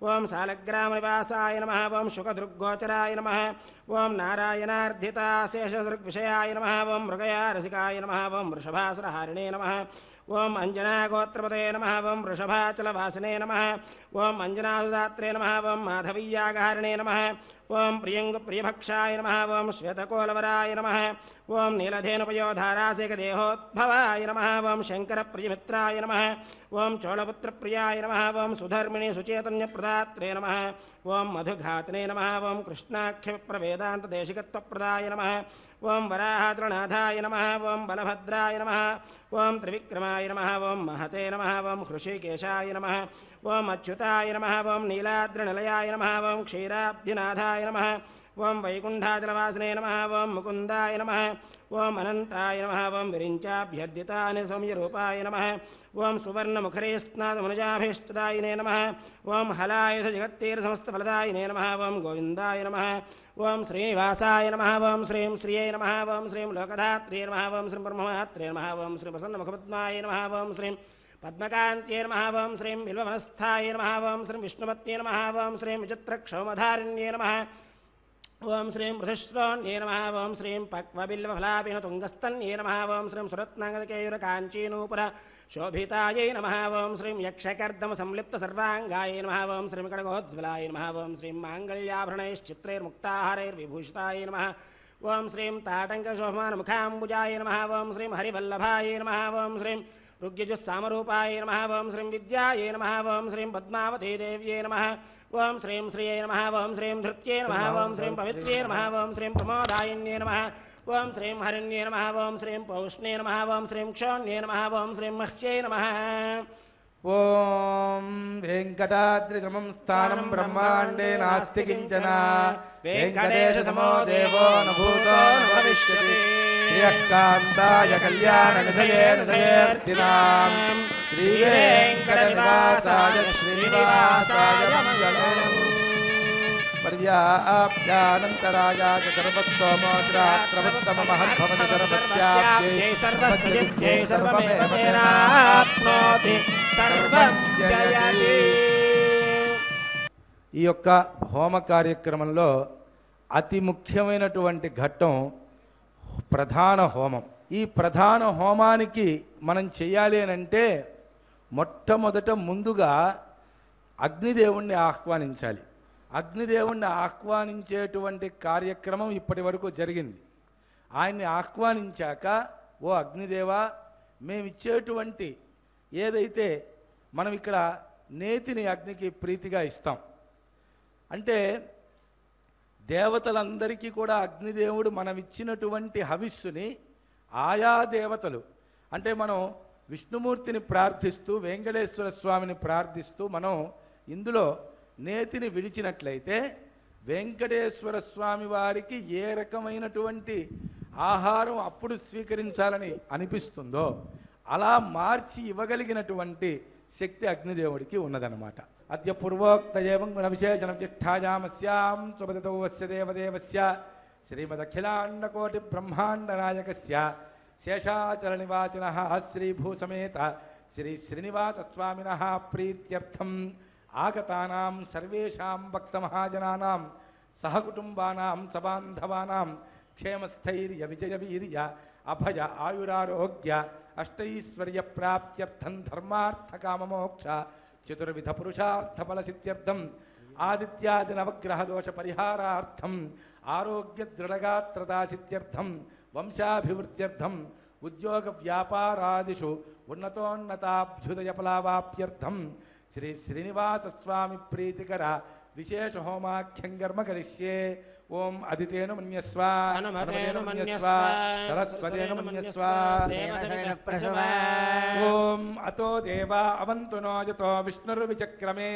ఓం సాలగ్రామనివాసాయ నమః ఓం శుకదృగ్గోచరాయ నమః ఓం నారాయణార్ధితాశేషదృగ్విషయాయ నమః ఓం మృగయారసికాయ నమః ఓం వృషభాసురహారిణే నమః ఓం అంజనాగోత్రపదే నమః ఓం వృషభాచలవాసనే నమః ఓం అంజనాసుదాత్రే నమః ఓం మాధవీయాగహారిణే నమః ఓం ప్రియంగుప్రియభక్షాయ నమః ఓం శ్వేతకోలవరాయ నమః ఓం నీలధేనుపయోధారాసేకదేహోద్భవాయ నమః ఓం శంకరప్రియమిత్రాయ నమః ఓం చోళపుత్రప్రియాయ నమః ఓం సుధర్మిణి సుచేతన్యప్రదాత్రే నమః ఓం మధుఘాతనే నమః ఓం కృష్ణాఖ్యప్రవేదాంతదేశికత్వప్రదాయ నమః ఓం వరాహద్రనాథాయ నమః ఓం బలభద్రాయ నమః ఓం త్రివిక్రమాయ నమః ఓం మహతే నమః ఓం హృషికేశాయ నమః ఓం అచ్యుతాయ నమః ఓం నీలాద్రినిలయాయ నమః ఓం క్షీరాబ్ధినాథాయ నమః ఓం వైకుంఠాచలవాసనే నమః ఓం ముకుందాయ నమః ఓం అనంతాయ నమః ఓం విరించాభ్యర్థితాని సౌమ్యరూపాయ నమః ఓం సువర్ణముఖరే స్నాదమనుజాభీష్టదాయినే నమః ఓం హలాయుధ జగత్తీరసమస్తఫలదాయినే నమః ఓం గోవిందాయ నమః ఓం శ్రీనివాసాయ నమః ఓం శ్రీం శ్రియై నమః ఓం శ్రీం లోకధాత్రే నమః ఓం శ్రీం బ్రహ్మమాత్రే నమః ఓం శ్రీ ప్రసన్నముఖపద్మాయ నమః ఓం శ్రీం పద్మకాంత్యై నమః ఓం శ్రీం బిల్వవనస్థాయ నమః ఓం శ్రీం విష్ణుపత్న్యై నమః ఓం శ్రీం విచిత్రక్షౌమధారిణ్యై నమః ఓం శ్రీం మృధుశ్రోణ్యై నమః ఓం శ్రీం పక్వబిల్వఫలాభినతుంగస్తన్యై నమః ఓం శ్రీం సురత్నాంగదకేయురకాంచీనూపుర శోభితాయై నమః ఓం శ్రీం యక్షకర్దమ సంలిప్త సర్వాంగాయ నమః ఓం శ్రీం కడగోజ్వలాయ నమః ఓం శ్రీం మాంగళ్యాభరణైశ్చిత్రైర్ముక్తాహారైర్విభూషితాయ నమః ఓం శ్రీం తాటంకశోభమానముఖాంబుజాయ నమః ఓం శ్రీం హరివల్లభాయ నమః ఓం శ్రీం రుగ్యజుస్సామరూపాయ నమః ఓం శ్రీం విద్యాయ నమః ఓం శ్రీం పద్మావతీ దేవ్యై నమః ఓం శ్రీం శ్రియై నమః ఓం శ్రీం ధృత్యై నమః ఓం శ్రీం పవిత్ర్యై నమః ఓం శ్రీం ప్రమోదాయిన్యై నమః ఓం శ్రీం హరిణ్యై నమః ఓం శ్రీం పౌష్ణ్యై నమః ఓం శ్రీం క్షోణ్యై నమః ఓం శ్రీం మహ్యై నమః ఓం వెంకటాద్రిగమం స్థానం బ్రహ్మాండే నాస్తి కించన వెంకటేశసమో దేవో న భూతో న భవిష్యతి శ్రీయకాంతాయ కళ్యాణ నిధయే నిధయేర్తినాం శ్రీవేంకటనివాసాయ శ్రీనివాసాయ మంగళం పర్యాప్యానంతరాయాచ సర్వత్వమోద్రాత్రవత్తమమహద్భవతి సర్వత్యాప్యై సర్వస్యై సర్వమేవ తేనాప్నోతి సర్వం జయతి. ఈ యొక్క హోమ కార్యక్రమంలో అతి ముఖ్యమైనటువంటి ఘట్టం ప్రధాన హోమం. ఈ ప్రధాన హోమానికి మనం చేయాలి అని అంటే మొట్టమొదట ముందుగా అగ్నిదేవుణ్ణి ఆహ్వానించాలి. అగ్నిదేవుణ్ణి ఆహ్వానించేటువంటి కార్యక్రమం ఇప్పటి వరకు జరిగింది. ఆయన్ని ఆహ్వానించాక, ఓ అగ్నిదేవా, మేమిచ్చేటువంటి ఏదైతే మనం ఇక్కడ నేతిని అగ్నికి ప్రీతిగా ఇస్తాం అంటే దేవతలందరికీ కూడా అగ్నిదేవుడు మనం ఇచ్చినటువంటి హవిస్సుని ఆయా దేవతలు అంటే మనం విష్ణుమూర్తిని ప్రార్థిస్తూ వెంకటేశ్వర స్వామిని ప్రార్థిస్తూ మనం ఇందులో నేతిని విడిచినట్లయితే వెంకటేశ్వర స్వామి వారికి ఏ రకమైనటువంటి ఆహారం అప్పుడు స్వీకరించాలని అనిపిస్తుందో అలా మార్చి ఇవ్వగలిగినటువంటి శక్తి అగ్నిదేవుడికి ఉన్నదన్నమాట. అద్య పూర్వోక్త ఏవం గుణ విశేషణ విశిష్టాయామస్యాం సుపతితౌవస్య దేవదేవస్య శ్రీమదఖిలాండకోటి బ్రహ్మాండ నాయకస్య శేషాచల నివాసినః శ్రీభూసమేత శ్రీ శ్రీనివాస స్వామినః ప్రీత్యర్థం ఆగతానాం సర్వేషాం భక్తమహాజనానాం సహకుటుంబానాం సబాంధవానాం క్షేమస్థైర్య విజయవీర్య అభయ ఆయురారోగ్య అష్టైశ్వర్య ప్రాప్త్యర్థం ధర్మార్థకామమోక్ష చతుర్విధ పురుషార్థఫలసిద్ధ్యర్థం ఆదిత్యాది నవగ్రహ దోష పరిహారార్థం ఆరోగ్య దృఢగాత్రదాసిద్ధ్యర్థం వంశాభివృద్ధ్యర్థం ఉద్యోగ వ్యాపారాదిషు ఉన్నతోన్నతాభ్యుదయఫలావాప్యర్థం శ్రీ శ్రీనివాస స్వామి ప్రీతికర విశేష హోమాఖ్యం కర్మ కరిష్యే. ఓం అదితేను మన్యస్వ హనుమతేను మన్యస్వ సరస్వతేను మన్యస్వ ఓం అతో దేవా అవంతు నో యతో విష్ణుర్విచక్రమే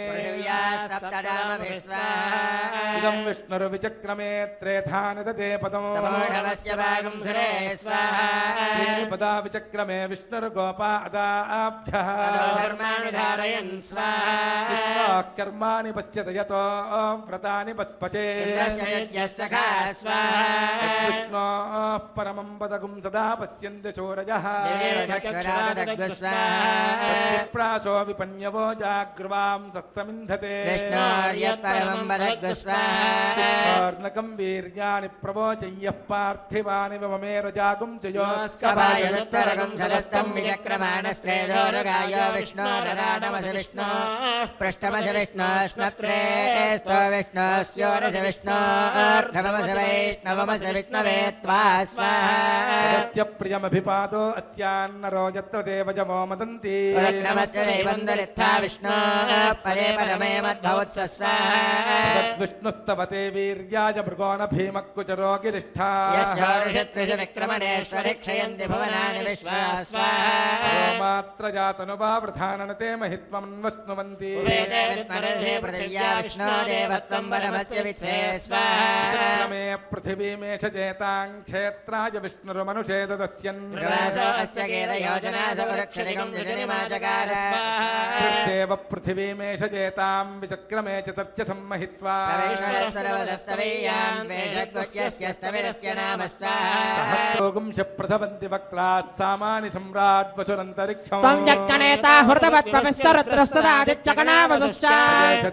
ఇదం విష్ణుర్విచక్రమే త్రేధానదతే పదం పదా విచక్రమే విష్ణుర్గోపా అదాభ్యః కర్మాణి పశ్యత యతో వ్రతాని పస్పచే सखा स्वाहा विष्णोः परमं पदकं सदा पश्यन्ति चोरजः प्रासो विपन्यवो जाग्रवां सत्समिन्धते विष्णोर्यत्परमं वदग् स्वाहा कर्णकं वीर्याणि प्रवोचय्यः पार्थिवानि ममेर जागुं च योऽस्कपायदुत्तरगं सदस्तं विचक्रमाणस्त्रेदोरगाय विष्णोरराडमस विष्णो पृष्ठमस विष्णोष्णत्रे स्तो विष्णोस्योरस विष्णोर्धममस वैष्णवमस विष्णवे त्वा स्वाहा प्रियमभिपादो अस्यान्नरो यत्र देवजमो मदन्ति नमस्य दैवन्दरित्था विष्णो परे परमे मद्भवत्स स्वाहा विष्णुस्तवते वीर्याय मृगोण भीमकुचरो गिरिष्ठा यस्योर्षत्रिषु विक्रमणेश्वरि क्षयन्ति भुवनानि विश्वा स्वाहा मात्र जातनुवा वृधाननते महित्वमन्वस्नुवन्ति वेदे विद्मनसे पृथिव्या विष्णो देवत्वं परमस्य वित्से स्वाहा मे पृथिवीमेष जेतां क्षेत्राय विष्णुरुमनुषे ददस्यन् प्रवासो अस्य केन योजना सकुरक्षरिकं जजनिमाचकार देव पृथिवीमेष जेतां विचक्रमे च तच्च सम्महित्वा प्रवेशरवदस्तवेयान् वेषगोह्यस्यस्तविरस्य नाम स्वाहा योगं च प्रथवन्ति वक्त्रात् सामानि सम्राट् वसुरन्तरिक्षं त्वं जगनेता हृदवत्पविस्तरत्रस्तदादित्यगणावसुश्च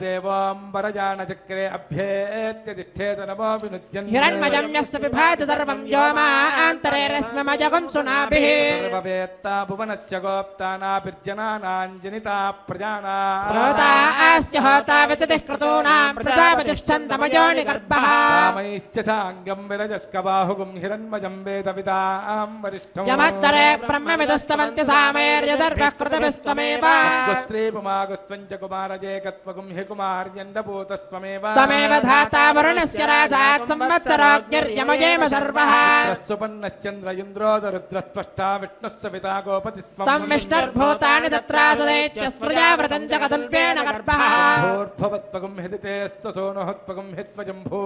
देवाम्बरजानचक्रे अभ्येत्य तिष्ठेत नमो विनुद्यन् हिरण्मयं यस्य विभाति सर्वं व्योमान्तरे रश्मिमजगं सुनाभिः सर्ववेत्ता भुवनस्य गोप्ता नाभिर्जनानां जनिता प्रजानां प्रोता अस्य होता विचतिः क्रतूनां प्रजापतिश्चन्दमयोनिगर्भः कामैश्च साङ्गं विरजस्कबाहुगुं हिरण्मयं वेदविदां वरिष्ठं यमत्तरे ब्रह्मविदस्तवन्ति सामैर्यदर्भः कृतभिस्तमेव गोस्त्रीपुमागुस्त्वं च कुमारजेकत्वगुं हि कुमार्यण्डभूतस्त्वमेव त्वमेव धाता वरुणस्य राजात् संवत्सरोऽग्निर्यमयेम सर्वः सुपन्नश्चन्द्र इन्द्रोदरुद्रस्त्वष्टा विष्णुस्य पिता गोपतिस्त्वं त्वं विष्णुर्भूतानि तत्रासदैत्यस्त्रजावृतं जगदुल्पेन गर्भः भूर्भवत्वगुं हिदितेस्तसोनुहत्वगुं हित्वजम्भू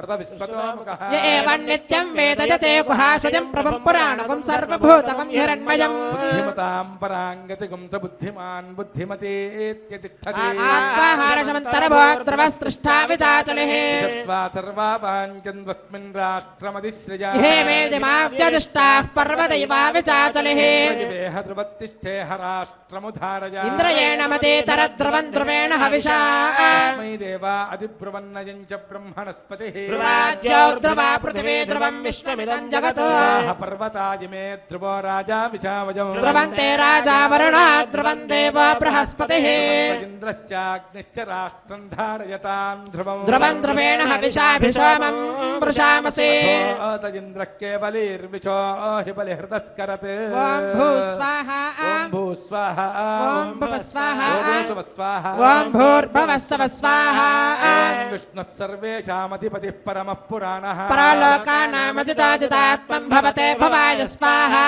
रतविश्वतोमुखः य एवं नित्यं वेदजते गुहासजं प्रभुं पुराणकं सर्वभूतकं हिरण्मयम् बुद्धिमतां पराङ्गतिगुं स बुद्धिमान् बुद्धिमतीत्यतिष्ठति आत्माहारशमन्तरभोक्तृवस्पृष्टा विदाचलिः चत्वा सर्वा वाञ्छन्त्वस्मिन् राष्ट्रमधिसृजा हे वेदिमाव्यदिष्टाः पर्वदैवा विचाचलिः वेह ध्रुवत्तिष्ठेह राष्ट्रमुधारय इन्द्रयेण मदेतरध्रुवं ध्रुवेण हविषा मयि देवा अधिब्रुवन्नयं च ब्रह्मणस्पतिः ध्रुवाद्योर्ध्रुवा पृथिवी ध्रुवं विश्वमिदं जगत् पर्वताजिमे ध्रुवो राजा विशावजम् ध्रुवन्ते राजा वरुणा ध्रुवं देवो बृहस्पतिः इन्द्रश्चाग्निश्च राष्ट्रं धारयतां ध्रुवम् ध्रुवं ध्रुवेण हविषाभिषोमं वृषामसि तजिन्द्रः केवलीर्विशो हि बलिहृदस्करत् ॐ भूस्वाहा ॐ भूस्वाहा ॐ भुवस्वाहा ॐ भुवस्वाहा ॐ भूर्भुवस्तव स्वाहा ॐ विष्णुः सर्वेषामधिपतिः परमः पुराणः परालोकानामजिताजितात्मं भवते भवाय स्वाहा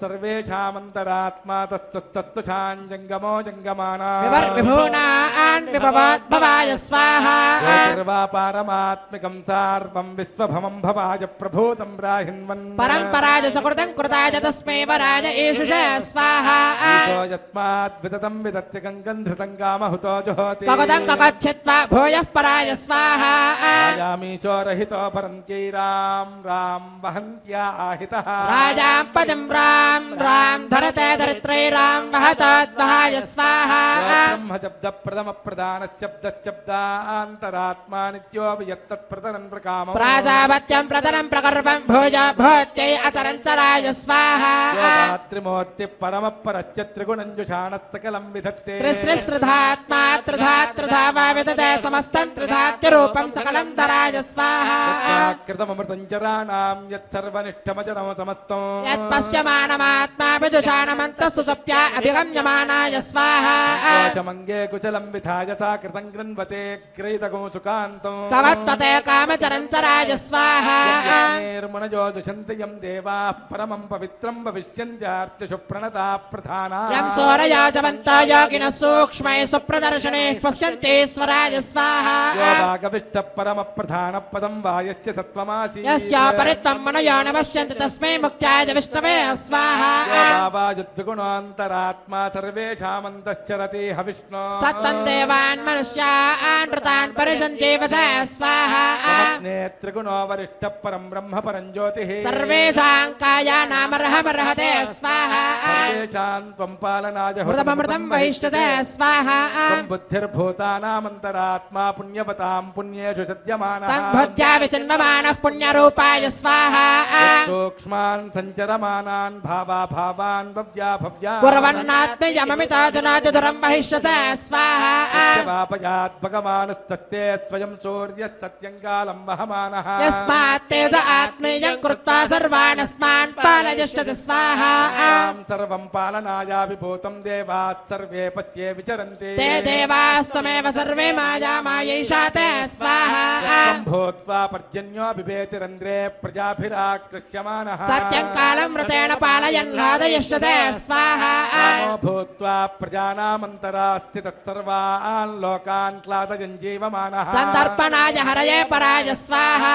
सर्वेषामन्तरात्मा तत्तुष्टाञ्जङ्गमो जङ्गमाना विभूनान् विभवोद्भवाय स्वाहा पारमात्मिकं सार्वं विश्वभमं भवाय प्रभूतं राहिन्वन् परम्पराय सुकृतं कृताय तस्मै वराय एषुषे स्वाहा यस्मात् विदतं विदत्य गङ्गं धृतं कामहुतो जुहोति कगदं कगच्छित्वा भूयः पराय स्वाहा राजामि चोरहितो परन्त्यै राम राम वहन्त्या आहितः राजां पदं राम राम धरते दरित्रै राम वहतोद्वहाय स्वाहा ब्रह्म शब्द प्रथम प्रधान शब्दान्तरात्मा नित्यो वियत्तत्प्रतरन् प्रकामम् प्राजापत्यं प्रतरं प्रकर्वं भोज भोत्यै अचरञ्चराय स्वाहा त्रिमूर्ति परम परच्च त्रिगुणञ्जुषाणः सकलं विधत्ते त्रिसृस्त्रिधात्मा त्रिधा वा विदते समस्तं त्रिधात्यरूपं सकलं धराय स्वाहा कृतमृतं चराणां यत्सर्वनिष्ठमचरं समस्तं यत्पश्यमाणमात्मा विदुषाणमन्तः सुसप्या अभिगम्यमानाय स्वाहा मङ्गे कुशलं विधाय सा कृतं गृह्णवते ग्रहीतगो सुकान्तं तवत्तते कामचरञ्चराय स्वाहा निर्मणजो दुषन्ति यं देवाः परमं पवित्रं भविष्यन्त्यार्तिषु प्रणता प्रधाना यं सूरयाजवन्तो योगिनः सूक्ष्मैः सुप्रदर्शनैः पश्यन्तीश्वराय स्वाहा योगागविष्टः परमप्रधानपदं वा यस्य सत्त्वमासि यस्यापरित्वं मनयो न पश्यन्ति तस्मै मुक्त्याय विष्णवे स्वाहा योगावायुद्विगुणान्तरात्मा सर्वेषामन्तश्चरति हविष्णो सत्तं देवान् मनुष्यान् वृतान् परिषन्त्येव स्वाहा नेत्रिगुणो वरिष्ठः परं ब्रह्म परं ज्योतिः सर्वेषां कायानामर्हमर्हते स्वाहा सर्वेषां त्वं पालनाय हृदमृतं वहिष्ठते स्वाहा त्वं बुद्धिर्भूतानामन्तरात्मा पुण्यवतां पुण्येषु सद्यमानः तं भूत्या विचिन्वमानः पुण्यरूपाय स्वाहा सूक्ष्मान् सञ्चरमानान् भावाभावान् भव्या भव्या कुर्वन्नात्मयममितादुनादिदुरं वहिष्ठते स्वाहा वापयात् भगवानस्तस्ते स्वयं सूर्यः सत्यं कालं वहमानः यस्मात् तेज आत्मेयं कृत्वा सर्वानस्मान् पालयिष्यति स्वाहा सर्वं पालनाया विभूतं देवात् सर्वे पश्ये विचरन्ति ते देवास्त्वमेव सर्वे मायामायैषा ते स्वाहा भूत्वा पर्जन्यो बिभेति रन्ध्रे प्रजाभिराकृष्यमानः सत्यं कालं मृतेन पालयन् लादयिष्यते स्वाहा रामो भूत्वा प्रजानामन्तरास्ति तत्सर्वान् लोकान् क्लादयन् जीवमानः सन्दर्पणाय हरये पराय स्वाहा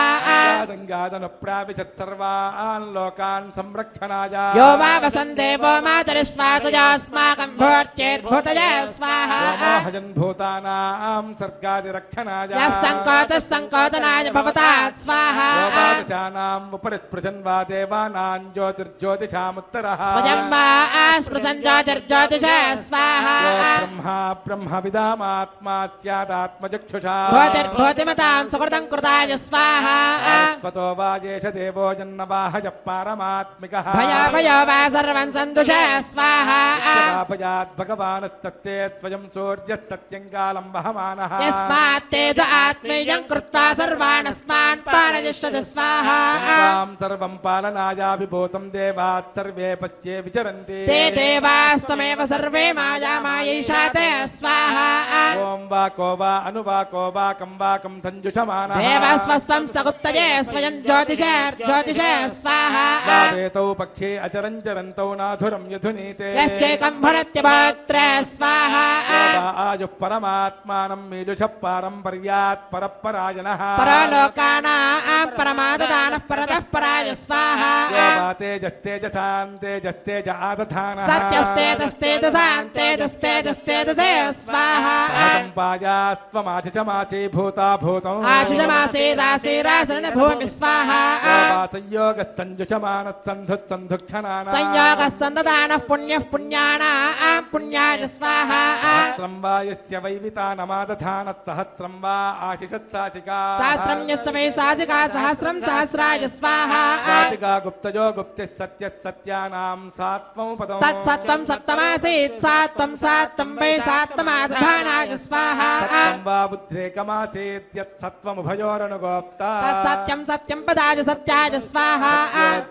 गङ्गादनुप्राविशत् सर्वान् लोकान् संरक्षणाय यो वा वसन्देवो मातरिस्वातयास्माकं भूत्यैर्भूतये स्वाहा हजन् भूतानां सर्गादिरक्षणाय यः सङ्कोचः सङ्कोचनाय भवतात् स्वाहा योगादशानाम् उपरिस्पृशन् वा देवानां ज्योतिर्ज्योतिषामुत्तरः स्वयं वा स्पृशन् ज्योतिर्ज्योतिषे स्वाहा ब्रह्मा ब्रह्मविदामात्मा स्यादात्मचक्षुषा भूतिर्भूतिमतां सुकृतं कृताय स्वाहा स्वतो वा येष देवो जन्मवाहयः पारमात्मिकः भयो वा सर्वं सन्दुषे स्वाहा भयात् भगवानस्तत्ते स्वयं सूर्यः सत्यं कालं वहमानः यस्मात् तेज आत्मेयं कृत्वा सर्वानस्मान् पालयिष्यति स्वाहा त्वां सर्वं पालनाया विभूतं देवात् सर्वे पश्ये विचरन्ति ते देवास्त्वमेव सर्वे मायामायैषा ते स्वाहा ॐ वाको वा अनुवाको वाकं वाकं सञ्जुषमानः देवस्वस्तं सगुप्तये स्वयं ज्योतिषे स्वाहा वेतौ पक्षे अचरं चरन्तौ नाधुरं यधुनीते यश्चैकं भणत्यभोत्रे स्वाहा आयुः परमात्मानं मीजुषः पारम्पर्यात् परपरायणः परलोकानां परमाददानः परतः पराय स्वाहा तेजस्तेजसां तेजस्तेज आदधानः सत्यस्तेजस्तेजसां तेजस्तेजस्तेजसे स्वाहा पायास्त्वमाशिषमासी भूता भूतौ आशिषमासे रासे रासरण भूमि स्वाहा संयोगः सञ्जुषमानः सन्धुः सन्धुक्षणानः संयोगः सन्ददानः पुण्यः पुण्यानां पुण्याय स्वाहा सहस्रं वा यस्य वैवितानमादधानः सहस्रं वा आशिषत्साचिका सहस्रं यस्य वै साचिका सहस्रं सहस्राय स्वाहा साचिका गुप्तजो गुप्तिः सत्यः सत्यानां सात्वं पदम् तत्सत्त्वं सत्तमासीत् सात्वं सात्वं वै सात्वमादधानाय स्वाहा सत्त्वं वा बुद्ध्रेकमासीत् यत् सत्त्वमुभयोरनुगोप्ता तत्सत्यं सत्यं पदाय सत्याय स्वाहा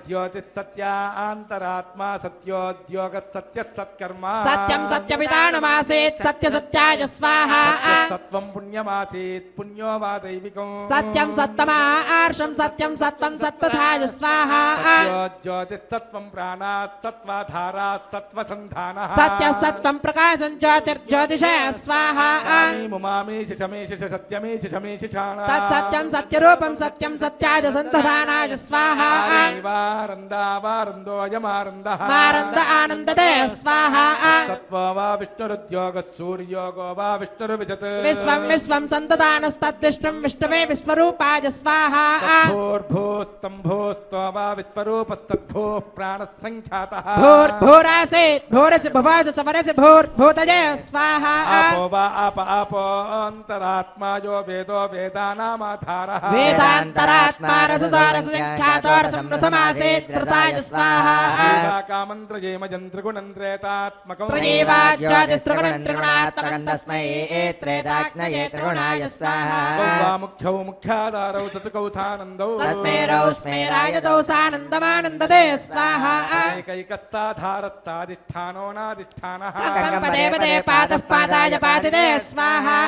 ज्योतिः सत्यान्तरात्मा सत्योद्योगः सत्यः सत्कर्मा सत्यं सत्यपितानमासीत् सत्यसत्याय स्वाहा सत्त्वं पुण्यमासीत् पुण्यो वा दैविकम् सत्यं सत्तमार्षं सत्यं सत्त्वं सत्पथाय स्वाहा ज्योतिः सत्त्वं प्राणात् सत्त्वाधारात् सत्त्वसन्धानः सत्य सत्त्वं प्रकाशं ज्योतिर्ज्योतिषे स्वाहा मुमामीशि शमीशि सत्यमीशि शमीशि तत्सत्यं सत्यरूपं सत्यं सत्याय सन्तधानाय स्वाहा वारन्दावारन्दोऽयमारन्दः मारन्द आनन्ददे स्वाहा सत्त्वो वा विष्णुरुद्योगः सूर्योगो वा विष्णुरुविजत् विश्वं विश्वं सन्तदानस्तद्विष्णुं विष्णवे विश्वरूपाय स्वाहा भूर्भूस्तम्भूस्तो वा विश्वरूपस्तद्भूः प्राणः सङ्ख्यातः भूरासीत् भूरसि भुवासि समरसि भूर्भूतये स्वाहा आपो वा अन्तरात्मा यो वेदो वेदानामाधारः वेदान्तरात्मा रससारसख्यातो रसं रसमासीत् रसाय स्वाहा कामन्त्रयेमजन् त्रिगुणन्त्रेतात्मकम् त्रयीवाज्योतिस्त्रिगुणं त्रिगुणात्मकं तस्मै त्रेताज्ञये त्रिगुणाय स्वाहा वा मुख्यौ मुख्याधारौ चतुकौथानन्दौ तस्मै रौस्मेरायतौ सानन्दमानन्ददे स्वाहा एकैकः साधारः साधिष्ठानो नाधिष्ठानः पदे पदे पादः पादाय पादिदे स्वाहा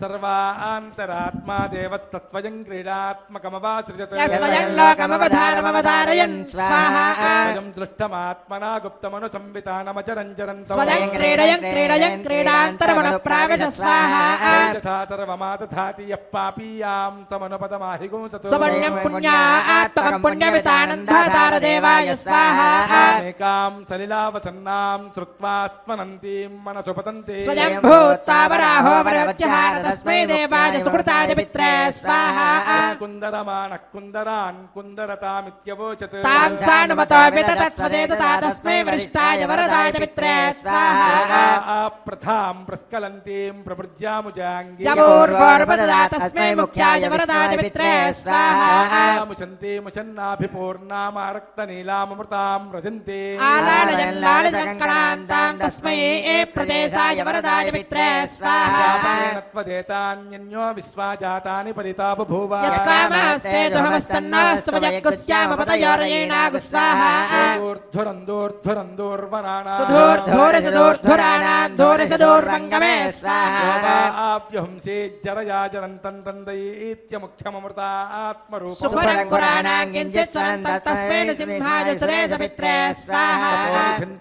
सर्वान्तरात्मा देवत्तत्त्वयं क्रीडात्मकमवासृजत् यस्वयं लो लोकमवधारमवधारयन् स्वाहा स्वयं सृष्टमात्मना गुप्तमनु संवितानमचरञ्चरन्तौ स्वयं क्रीडयन् क्रीडान्तरमनुप्राविश स्वाहा तथा सर्वमादधाति यः पापीयां समनुपदमाहिगुंसतु सुवर्ण्यं पुण्यात्मकं पुण्यवितानन्दारदेवाय स्वाहा एकां सलिलावसन्नां श्रुत्वात्मनन्तीं मनसु पतन्ति स्वयं भूत्वा वराहो वरवच्चहार तस्मै देवाय सुकृताय पित्रे स्वाहा कुन्दरमानः कुन्दरान् कुन्दरतामित्यवोचत् तां सानुमतो विततत्स्वदेत तस्मै वरिष्ठाय वरदाय पित्रे स्वाहा प्रथां प्रस्खलन्तीं प्रभृज्यामुजाङ्गी यमूर्वोर्वददा तस्मै मुख्याय वरदाय पित्रे स्वाहा मुचन्ति मुचन्नाभिपूर्णामारक्तनीलामृतां व्रजन्ति आलालयन् लालजङ्कणान्तां तस्मै प्रदेशाय वरदाय पित्रे स्वाहा त्वदेतान्यन्यो विश्वाजातानि परिता बभूव यत्कामास्ते तुहमस्तन्नास्तु वजक्कुस्यामपतयोरयेणागु स्वाहा दूर्ध्वरन्दूर्ध्वरन्दूर्वराणा सुधूर्धूरसदूर्धुराणान्धूरसदूर्वङ्गमे स्वाहा आप्यहंसे जरया जरन्तं तन्दयीत्यमुख्यममृतात्मरूपं सुखरङ्कुराणाङ्गिञ्चित् स्वरन्तं तस्मै नृसिंहाय सुरेश पित्रे स्वाहा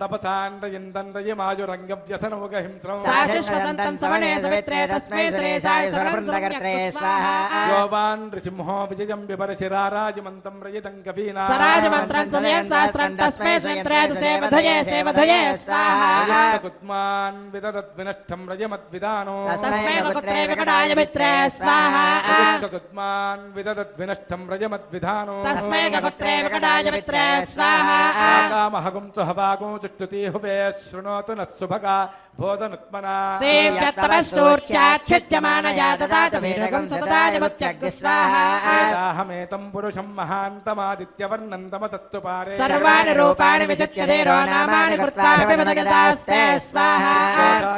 तपसाण्डयिन्दण्डयमाजुरङ्गव्यसनमुगहिंस्रं साशुष्वसन्तं समने सवित्रे तस्मै सुरेशाय सुरवृन्दकर्त्रे स्वाहा योवान् नृसिंहो विजयं बिभरशिराराजमन्तं रयितं कवीना सराजमन्त्रं सदयन् सहस्रं तस्मै संत्रयतु सेवधये स्वाहा कुद्मान् विददद्विनष्टं रजमद्विदानो तस्मै कुत्रे विकटाय पित्रे स्वाहा कुद्मान् विददद्विनष्टं रजमद्विधानो तस्मै कुत्रे विकटाय पित्रे स्वाहा कामहगुं तु हवागुं चुष्टुति हुवे शृणोतु नः सुभगा बोधनुत्मना सेव्यत्तमस्सूर्याच्छिद्यमानया ददातु वीरगं सतताजमुत्यग् स्वाहा अहमेतं पुरुषं महान्तमादित्यवर्णन्तमतत्तु पारे सर्वाणि रूपाणि विचित्य धीरो नामानि कृत्वा विवदगतास्ते स्वाहा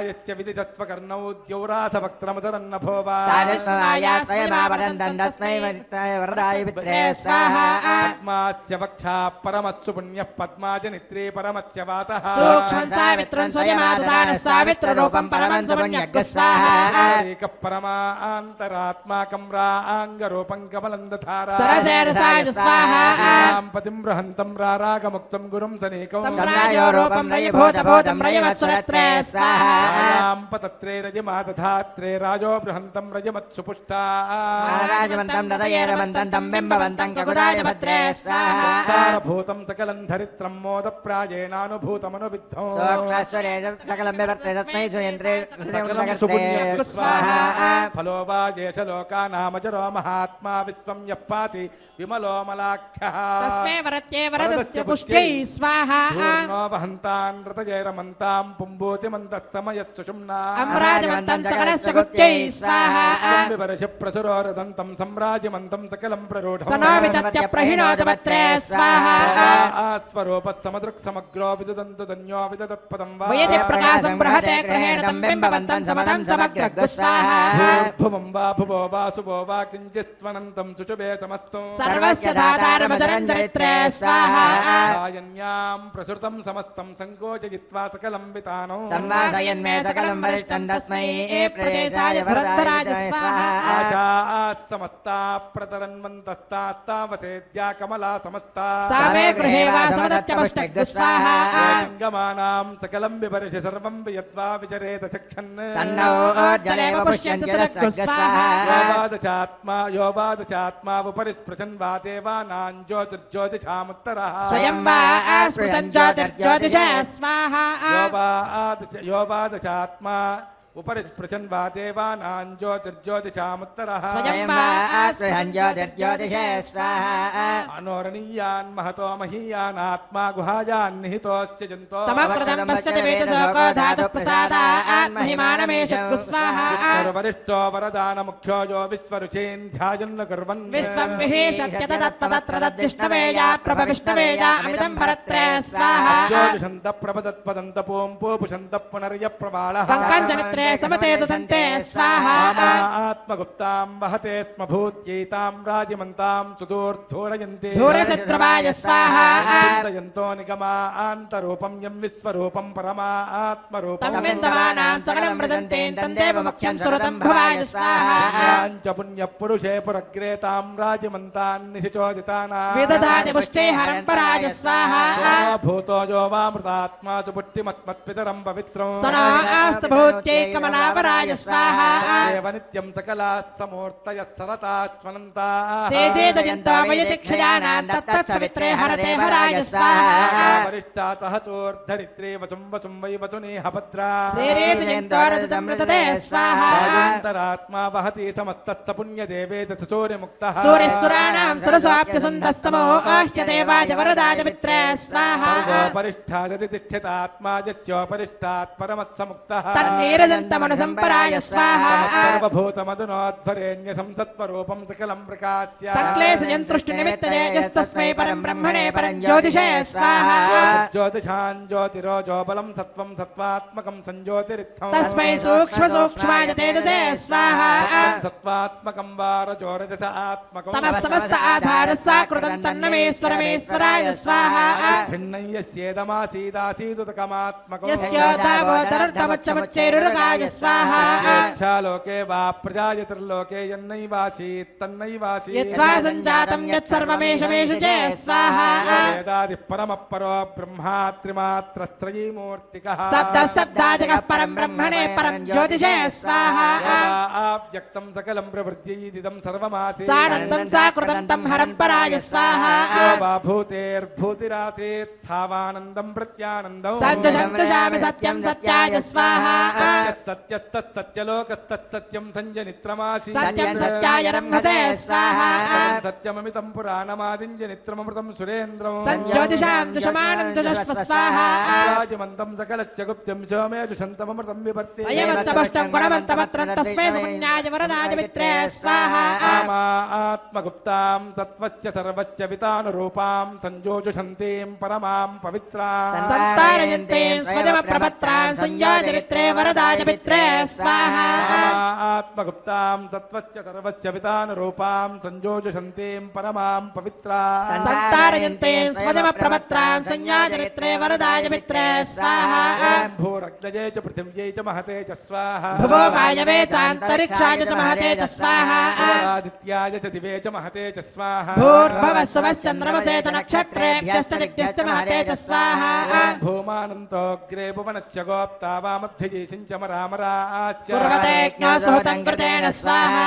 यस्य विदितत्वकर्णौ द्यौराथवक्त्रमुदरन्नभो वा तस्मै वरदाय पित्रे स्वाहा आत्मास्य वक्षा परमत्सु पुण्यः पद्माजनित्रे परमस्य वासः सूक्ष्मं सावित्रं स्वयमाददानः सावित्ररूपं परमं सुपुण्यग् स्वाहा एकः परमान्तरात्माकं राङ्गरूपं कमलं दधारा सरसेरसाय स्वाहा पतिं बृहन्तं रारागमुक्तं गुरुं सनेकं तं राजोरूपं रयभूतभूतं रयवत्सुरत्रे स्वाहा पतत्रे रजमादधात्रे राजो बृहन्तं रजमत्सुपुष्टा राजवन्तं हृदयेरवन्तं तं बिम्बवन्तं ककुदाय भद्रे स्वाहा सारभूतं सकलं धरित्रं मोदप्राजेनानुभूतमनुविद्धौ सोक्षाश्वरे सकलं विवर्ते तस्मै सुयन्त्रे स्वाहा फलो वा जेषलोकानामजरो महात्मा विश्वं यः पाति विमलोमलाख्यः तस्मै वरत्ये वरदस्य पुष्ट्यै स्वाहा पूर्णो वहन्तान् रतजैरमन्तां पुम्बूतिमन्तस्तमयस्सुषुम्ना अम्राजमन्तं सकलस्तगुप्त्यै स्वाहा विवर्षप्रसुरोरदन्तं सम्राजमन्तं सकलं प्ररूढं सनोवितत्य प्रहिणोतपत्रे स्वाहा स्वरूपस्समदृक्समग्रो विददन्तु धन्यो विददत्पदं वा वयति प्रकाशं बृहते ग्रहेण तं बिम्बवन्तं समदं समग्रग् स्वाहा भुवं वा भुवो वा शुभो वा किञ्चित्त्वनन्तं सुचुभे समस्तु सर्वस्य धातारमजरं दरित्रे स्वाहा सायन्यां प्रसृतं समस्तं सङ्कोचयित्वा सकलं वितानो संवादयन्मे सकलं वरिष्ठं तस्मै प्रदेशाय भरद्वाराय स्वाहा समस्ता प्रतरन्वन्तस्तास्तावसेद्या कमला समस्ता सा मे गृहे वासमदत्यपुष्टग् स्वाहा गमानां सकलं विवर्षि सर्वं वियद्वा विचरेत चक्षन् तन्नो जलेव पुष्यन्ति सुरस्कु स्वाहा योवादचात्मा उपरि स्पृशन् वा देवानां ज्योतिर्ज्योतिषामुत्तरः स्वयं वा स्पृशन् ज्योतिर्ज्योतिषः स्वाहा योवादचात्मा उपरि स्पृशन् वा देवानां ज्योतिर्ज्योतिषामुत्तरः स्वयं वा स्पृशन् ज्योतिर्ज्योतिषः स्वाहा अनोरणीयान् महतो महीयान् आत्मा गुहायान् निहितोऽस्य जन्तो तमकृतं पश्यति वेदशोको धातुः प्रसादात् महिमानमेषु स्वाहा वरिष्ठो वरदानमुख्यो यो विश्वरुचेन् ध्यायन् कुर्वन् विश्वं विहेशत्य तत्पदत्र तद्विष्णवेया प्रभविष्णवेया अमितं भरत्रे स्वाहा ज्योतिषन्तः प्रपदत्पदन्तः पुंपुषन्तः पुनर्यः प्रबालः पङ्कजनित्रे विश्वे समते सुतन्ते स्वाहा आत्मगुप्तां वहते स्म भूत्यैतां राजमन्तां सुदूर्धूरयन्ति धूरशत्रुवाय स्वाहा चिन्तयन्तो निगमान्तरूपं यं विश्वरूपं परमात्मरूपं तं विन्दमानां सकलं मृदन्ते तन्देव मुख्यं सुरतं भवाय स्वाहा च पुण्यपुरुषे पुरग्रेतां राजमन्तान् निशिचोदितानां विदधाति पुष्टे हरं पराय स्वाहा भूतो यो वामृतात्मा च पुट्टिमत्मत्पितरं पवित्रं सनास्तु भूत्यै कमलापराय स्वाहा देव नित्यं सकलाः समूर्तयः सरतास्वनन्ताः तेजेदयन्तो मयति क्षयानां तत्तत्सवित्रे हरते हराय स्वाहा वरिष्ठा सह चोर्धरित्रे वसुं वसुं वै वसुनेह भद्रा तेरेजयन्तो रजतमृतते स्वाहा राजन्तरात्मा वहति समस्तस्य पुण्यदेवेत सूर्यमुक्तः सूर्यस्तुराणां सरसाप्यसन्तस्तमो आह्यदेवाय वरदाय मित्रे स्वाहा परिष्ठादति तिष्ठतात्मा यच्चोपरिष्ठात् परमत्समुक्तः तन्नीरजन्तमनुसम्पराय स्वाहा सर्वभूतमधुनोध्वरेण्य संसत्त्वरूपं सकलं प्रकाश्य सक्लेशयन्तृष्टिनिमित्तजेयस्तस्मै परं ब्रह्मणे परं ज्योतिषे स्वाहा ज्योतिषां ज्योतिरोजो बलं सत्त्वं सत्त्वात्मकं संज्योतिरित्थं तस्मै सूक्ष्मसूक्ष्माय तेजसे स्वाहा सत्त्वात्मकं वा रजोरजस आत्मकं तमः समस्त आधारः साकृतं तन्नमेश्वरमेश्वराय स्वाहा भिन्नं यस्येदमासीदासीदुतकमात्मकं यस्योदावोदरर्धमुच्चमुच्चैरुरगाय स्वाहा लोके वा प्रजायतिर्लोके यन्नैवासीत् तन्नैवासीत् यद्वा सञ्जातं यत्सर्वमेषमेष च स्वाहा वेदादिः परमः परो ब्रह्मा त्रिमात्रस्त्रयी मूर्तिकः शब्दः शब्दादिकः परं ब्रह्मणे परं ज्योतिषे स्वाहा आव्यक्तं सकलं प्रवृत्त्यैदिदं सर्वमासीत् सानन्दं साकृतं तं हरं पराय स्वाहा वा भूतेर्भूतिरासीत् सावानन्दं प्रत्यानन्दं सन्तुषामि सत्यं सत्याय स्वाहा सत्यलोकस्तत्सत्यं सञ्जनित्रमासीत् सत्यं सत्याय रम्भसे स्वाहा सत्यममितं पुराणमादिञ्जनित्रममृतं सुरेन्द्रं सञ्ज्योतिषां दुषमानं दुषस्व स्वाहा राजमन्तं सकलस्य गुप्त्यं सोमे दुषन्तममृतं विभर्ति अयमच्चपुष्टं गुणवन्तमत्रं तस्मै सुपुण्याय वरदाय मित्रे स्वाहा आत्मगुप्तां सत्त्वस्य सर्वस्य वितानुरूपां संयोजुषन्तीं परमां पवित्रां सत्तारयन्ते स्वजमप्रपत्रां संयोजरित्रे वरदाय मित्रे स्वाहा आत्मगुप्तां सत्त्वस्य सर्वस्य वितानुरूपां संयोजुषन्तीं परमां पवित्रां सत्तारयन्ते स्वजमप्रपत्रां संयोजरित्रे वरदाय मित्रे स्वाहा भूरग्नये च पृथिव्यै च महते च स्वाहा भुवो वायवे चान्तरिक्षाय च महते च स्वाहा आदित्याय च दिवे च महते च स्वाहा भूर्भवस्वश्चन्द्रमसेत नक्षत्रेभ्यश्च दिग्भ्यश्च महते च स्वाहा भूमानन्तोऽग्रे भुवनस्य गोप्ता वामभ्यजीषिञ्चमरामराश्च कुर्वतेऽज्ञो सुहृतं कृतेन स्वाहा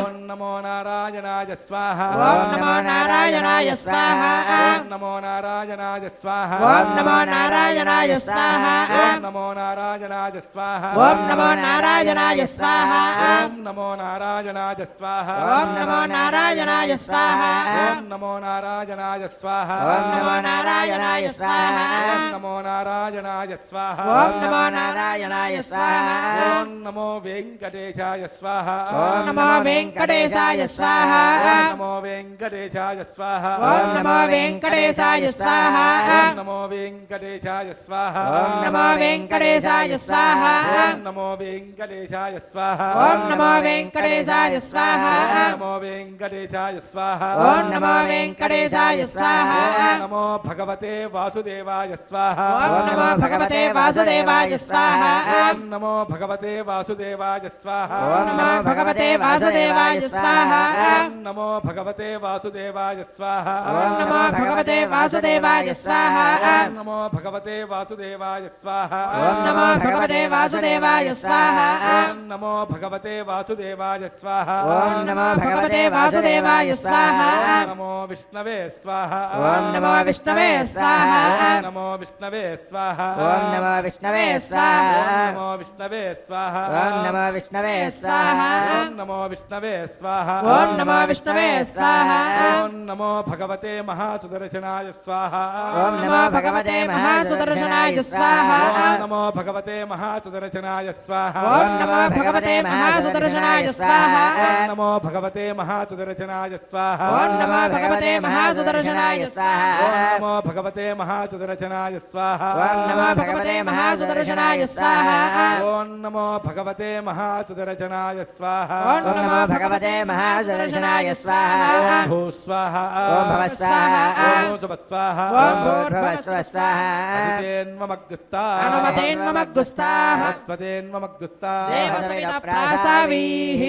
ॐ नमो नारायणाय स्वाहा ॐ नमो नारायणाय स्वाहा ॐ नमो नारायणाय स्वाहा ॐ नमो नारायणाय स्वाहा ॐ नमो नारायणाय स्वाहा ॐ नमो नारायणाय स्वाहा ॐ नमो नारायणाय स्वाहा ॐ नमो नारायणाय स्वाहा ॐ नमो नारायणाय स्वाहा ॐ नमो नारायणाय स्वाहा ॐ नमो नारायणाय स्वाहा ॐ नमो नारायणाय स्वाहा ॐ नमो वेङ्कटेशाय स्वाहा ॐ नमो वेङ्कटेशाय स्वाहा ॐ नमो वेङ्कटेशाय स्वाहा ॐ नमो वेङ्कटेशाय स्वाहा ॐ नमो वेङ्कटेशाय स्वाहा ॐ नमो वेङ्कटेशाय स्वाहा ॐ नमो वेङ्कटेशाय स्वाहा ॐ नमो वेङ्कटेशाय स्वाहा ॐ नमो वेङ्कटेशाय स्वाहा ॐ नमो वेङ्कटेशाय स्वाहा ॐ नमो भगवते वासुदेवाय स्वाहा ॐ नमो भगवते वासुदेवाय स्वाहा ॐ नमो भगवते वासुदेवाय स्वाहा ॐ नमो भगवते वासुदेवाय स्वाहा ॐ नमो भगवते वासुदेवाय स्वाहा ॐ नमो भगवते वासुदेवाय स्वाहा ॐ नमो भगवते वासुदेवाय स्वाहा ॐ नमो भगवते वासुदेवाय स्वाहा ॐ नमो भगवते वासुदेवाय स्वाहा ॐ नमो भगवते वासुदेवाय स्वाहा ॐ नमो विष्णवे स्वाहा ॐ नमो विष्णवे स्वाहा ॐ नमो विष्णवे स्वाहा ॐ नमो विष्णवे स्वाहा ॐ नमो विष्णवे स्वाहा ॐ नमो विष्णवे स्वाहा ॐ नमो विष्णवे स्वाहा ॐ नमो विष्णवे स्वाहा ॐ नमो भगवते महासुदर्शनाय स्वाहा ॐ नमो भगवते महासुदर्शनाय स्वाहा ॐ नमो भगवते महासुदर्शनाय स्वाहा ॐ नमो भगवते महासुदर्शनाय स्वाहा ॐ नमो भगवते महासुदर्शनाय स्वाहा ॐ नमो भगवते महासुदर्शनाय स्वाहा ॐ नमो भगवते महासुदर्शनाय स्वाहा ॐ नमो भगवते महासुदर्शनाय स्वाहा ॐ ఓం నమో భగవతే మహాసుదర్శనాయ స్వాహా ఓం నమో భగవతే మహాసుదర్శనాయ స్వాహా ఓం భూ స్వాహా ఓం భవ స్వాహా ఓం సుభ స్వాహా ఓం భూర్భువస్వ స్వాహా అదితేన్మమగ్గుస్తాః అనుమతేన్మమగ్గుస్తాః తత్వదేన్మమగ్గుస్తాః దేవసవిద ప్రాసావీః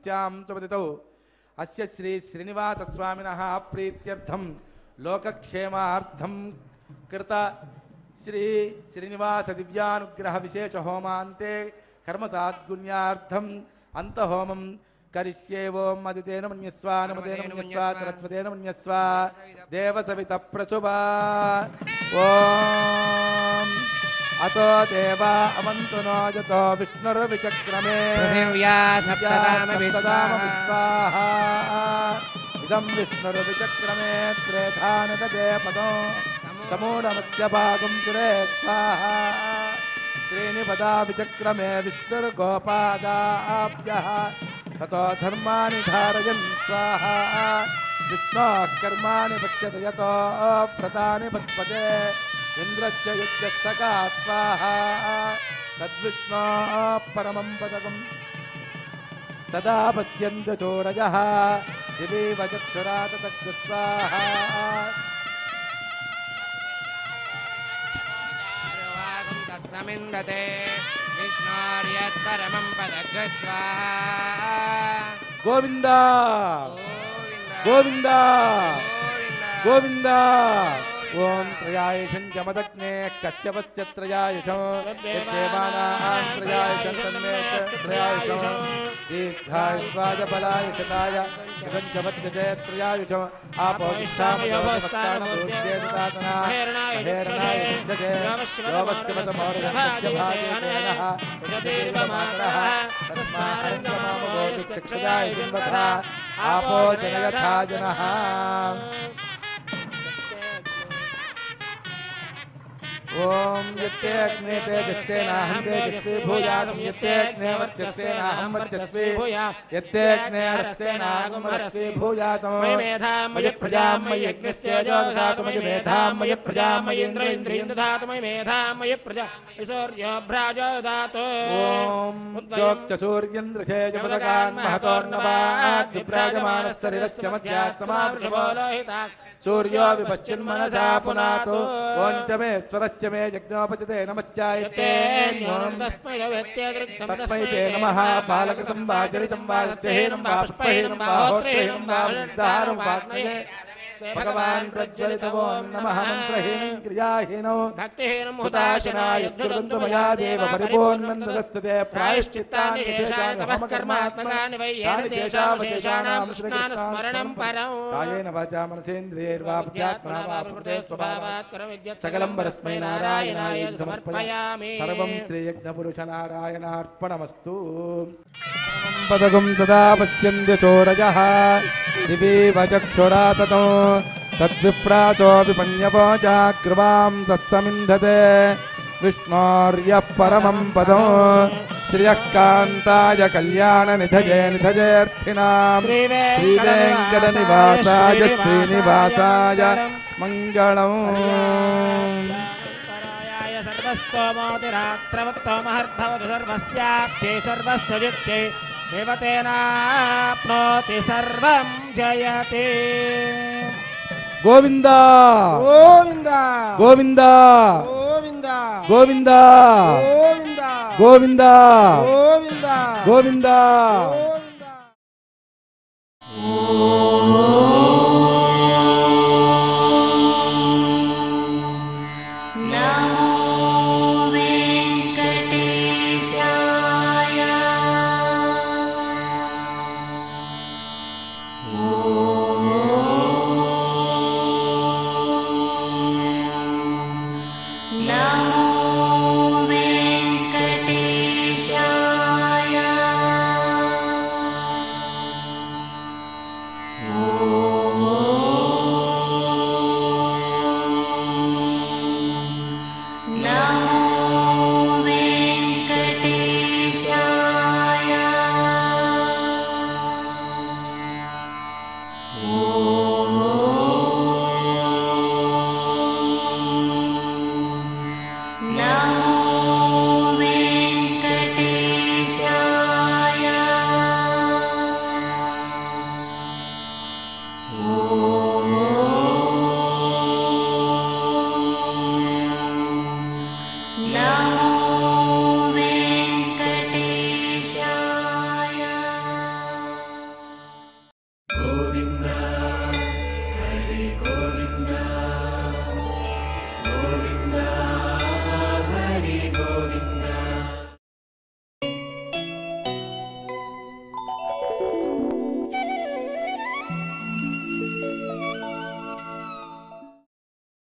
త్యాం సుపతితౌ అస్య శ్రీ శ్రీనివాస స్వామినః ప్రీత్యర్థం లోకక్షేమార్థం కృత శ్రీ శ్రీనివాస దివ్యానుగ్రహ విశేష హోమాంతే కర్మసాద్గుణ్యార్థం అంతహోమం కరిష్యే ఓం అదితేన మన్యస్వ నమతేన మన్యస్వ సరస్వతేన మన్యస్వ దేవసవిత ప్రసుభా ఓం అతో దేవా అమంతు నో యతో విష్ణుర్విచక్రమే పృథివ్యా సప్తదామ ఇదం విష్ణుర్విచక్రమే త్రేధానదే పదో సమూఢమధ్యభాగం సురే స్వాహా త్రీణి పదా విచక్రమే విష్ణుర్గోపాదాభ్యః తతో ధర్మాని ధారయన్ స్వాహా విష్ణోః కర్మాణి పశ్యత యతో వ్రతాని పద్పదే ఇంద్రశ్చ యుజ్యస్తకా స్వాహా తద్విష్ణోః పరమం పదకం తదా పశ్యంత చోరజః దివీవ చక్షురాత తద్విస్వాహా సమిందతే విష్ణోర్యత్పరమం పదగ్రస్వాహా గోవింద గోవింద గోవింద ఓం త్రయాయుషం చమదగ్నే కశ్యపస్య త్రయాయుషం యద్దేవానాం త్రయాయుషం తన్మే త్రయాయుషం దీర్ఘాయుష్వాయ బలాయ శతాయ ఇదం చమద్యతే త్రయాయుషం ఆపోష్టామయో భవస్తానమూర్ధ్యేతాతనా హేరణాయ శిక్షతే యోవస్యమతమోర్యస్య భాగేనః ఉదతీర్వమాతరః తస్మారంగమామోది శిక్షయాయ జిన్వతః ఆపో జనయథా జనః ఓం యత్తే అగ్నే తేజస్తే నాహం తేజస్వి భూయాసం యత్తే అగ్నే వర్చస్తే నాహం వర్చస్వి యత్తే అగ్నే రస్తే నాహం రస్వి భూయాసం మయి మేధాం మయి ప్రజాం మయి యజ్ఞస్తేజో దదాతు మయి మేధాం మయి ప్రజాం మయి ఇంద్రియం దదాతు మయి మేధాం మయి ప్రజా సూర్యో భ్రాజో దదాతు ఓం ఉద్యోక్చ సూర్యేంద్రచేజపదకాన్ మహతోర్నవాద్ విప్రాజమానశరీరస్య మధ్యాత్మా లోహితా సూర్యో విపశ్చిన్మనసా పునాతో ఓం చ మే స్వరశ్చ మే యజ్ఞోపచితే నమశ్చాయతే తస్మై వేత్యదృక్తం తస్మై తే నమః బాలకృతం వా చరితం వా నిత్యహీనం వా పుష్పహీనం వా హోత్రహీనం వా వృద్ధారం వాగ్నయే భగవాన్ ప్రజ్వలిత ఓం నమః మంత్రహీనం క్రియాహీనం భక్తిహీనం హుతాశనాయ యత్కృతంతు మయా దేవ పరిపూర్ణం దదస్తుతే ప్రాయశ్చిత్తాని చేశాని కర్మాత్మకాని వై యేన దేశావశేషాణాం స్మరణం పరం కాయేన వాచా మనసేంద్రియైర్వా బుద్ధ్యాత్మనా వా ప్రకృతే స్వభావాత్ స్వభావాత్ సకలం పరస్మై నారాయణాయ సమర్పయామి సమర్పయామి సర్వం శ్రీయజ్ఞపురుష నారాయణార్పణమస్తు పదకం సదా పశ్యంతి చోరజః దివీవ చక్షురాతతో తద్విప్రాచో విపణ్యపోచాగ్రవాం తత్సమింధతే విష్ణోర్యః పరమం పదం శ్రియః కాంతాయ కళ్యాణ నిధయే నిధయేర్థినాం శ్రీవేంకటనివాసాయ శ్రీనివాసాయ మంగళం సర్వస్తోమోతిరాత్రవత్తోమహర్భవతు సర్వస్యాప్తే సర్వస్వజిత్తే దేవతేనాప్నోతి సర్వం జయతే గోవింద గోవింద గోవింద గోవింద గోవింద గోవింద గోవింద గోవింద గోవింద గోవింద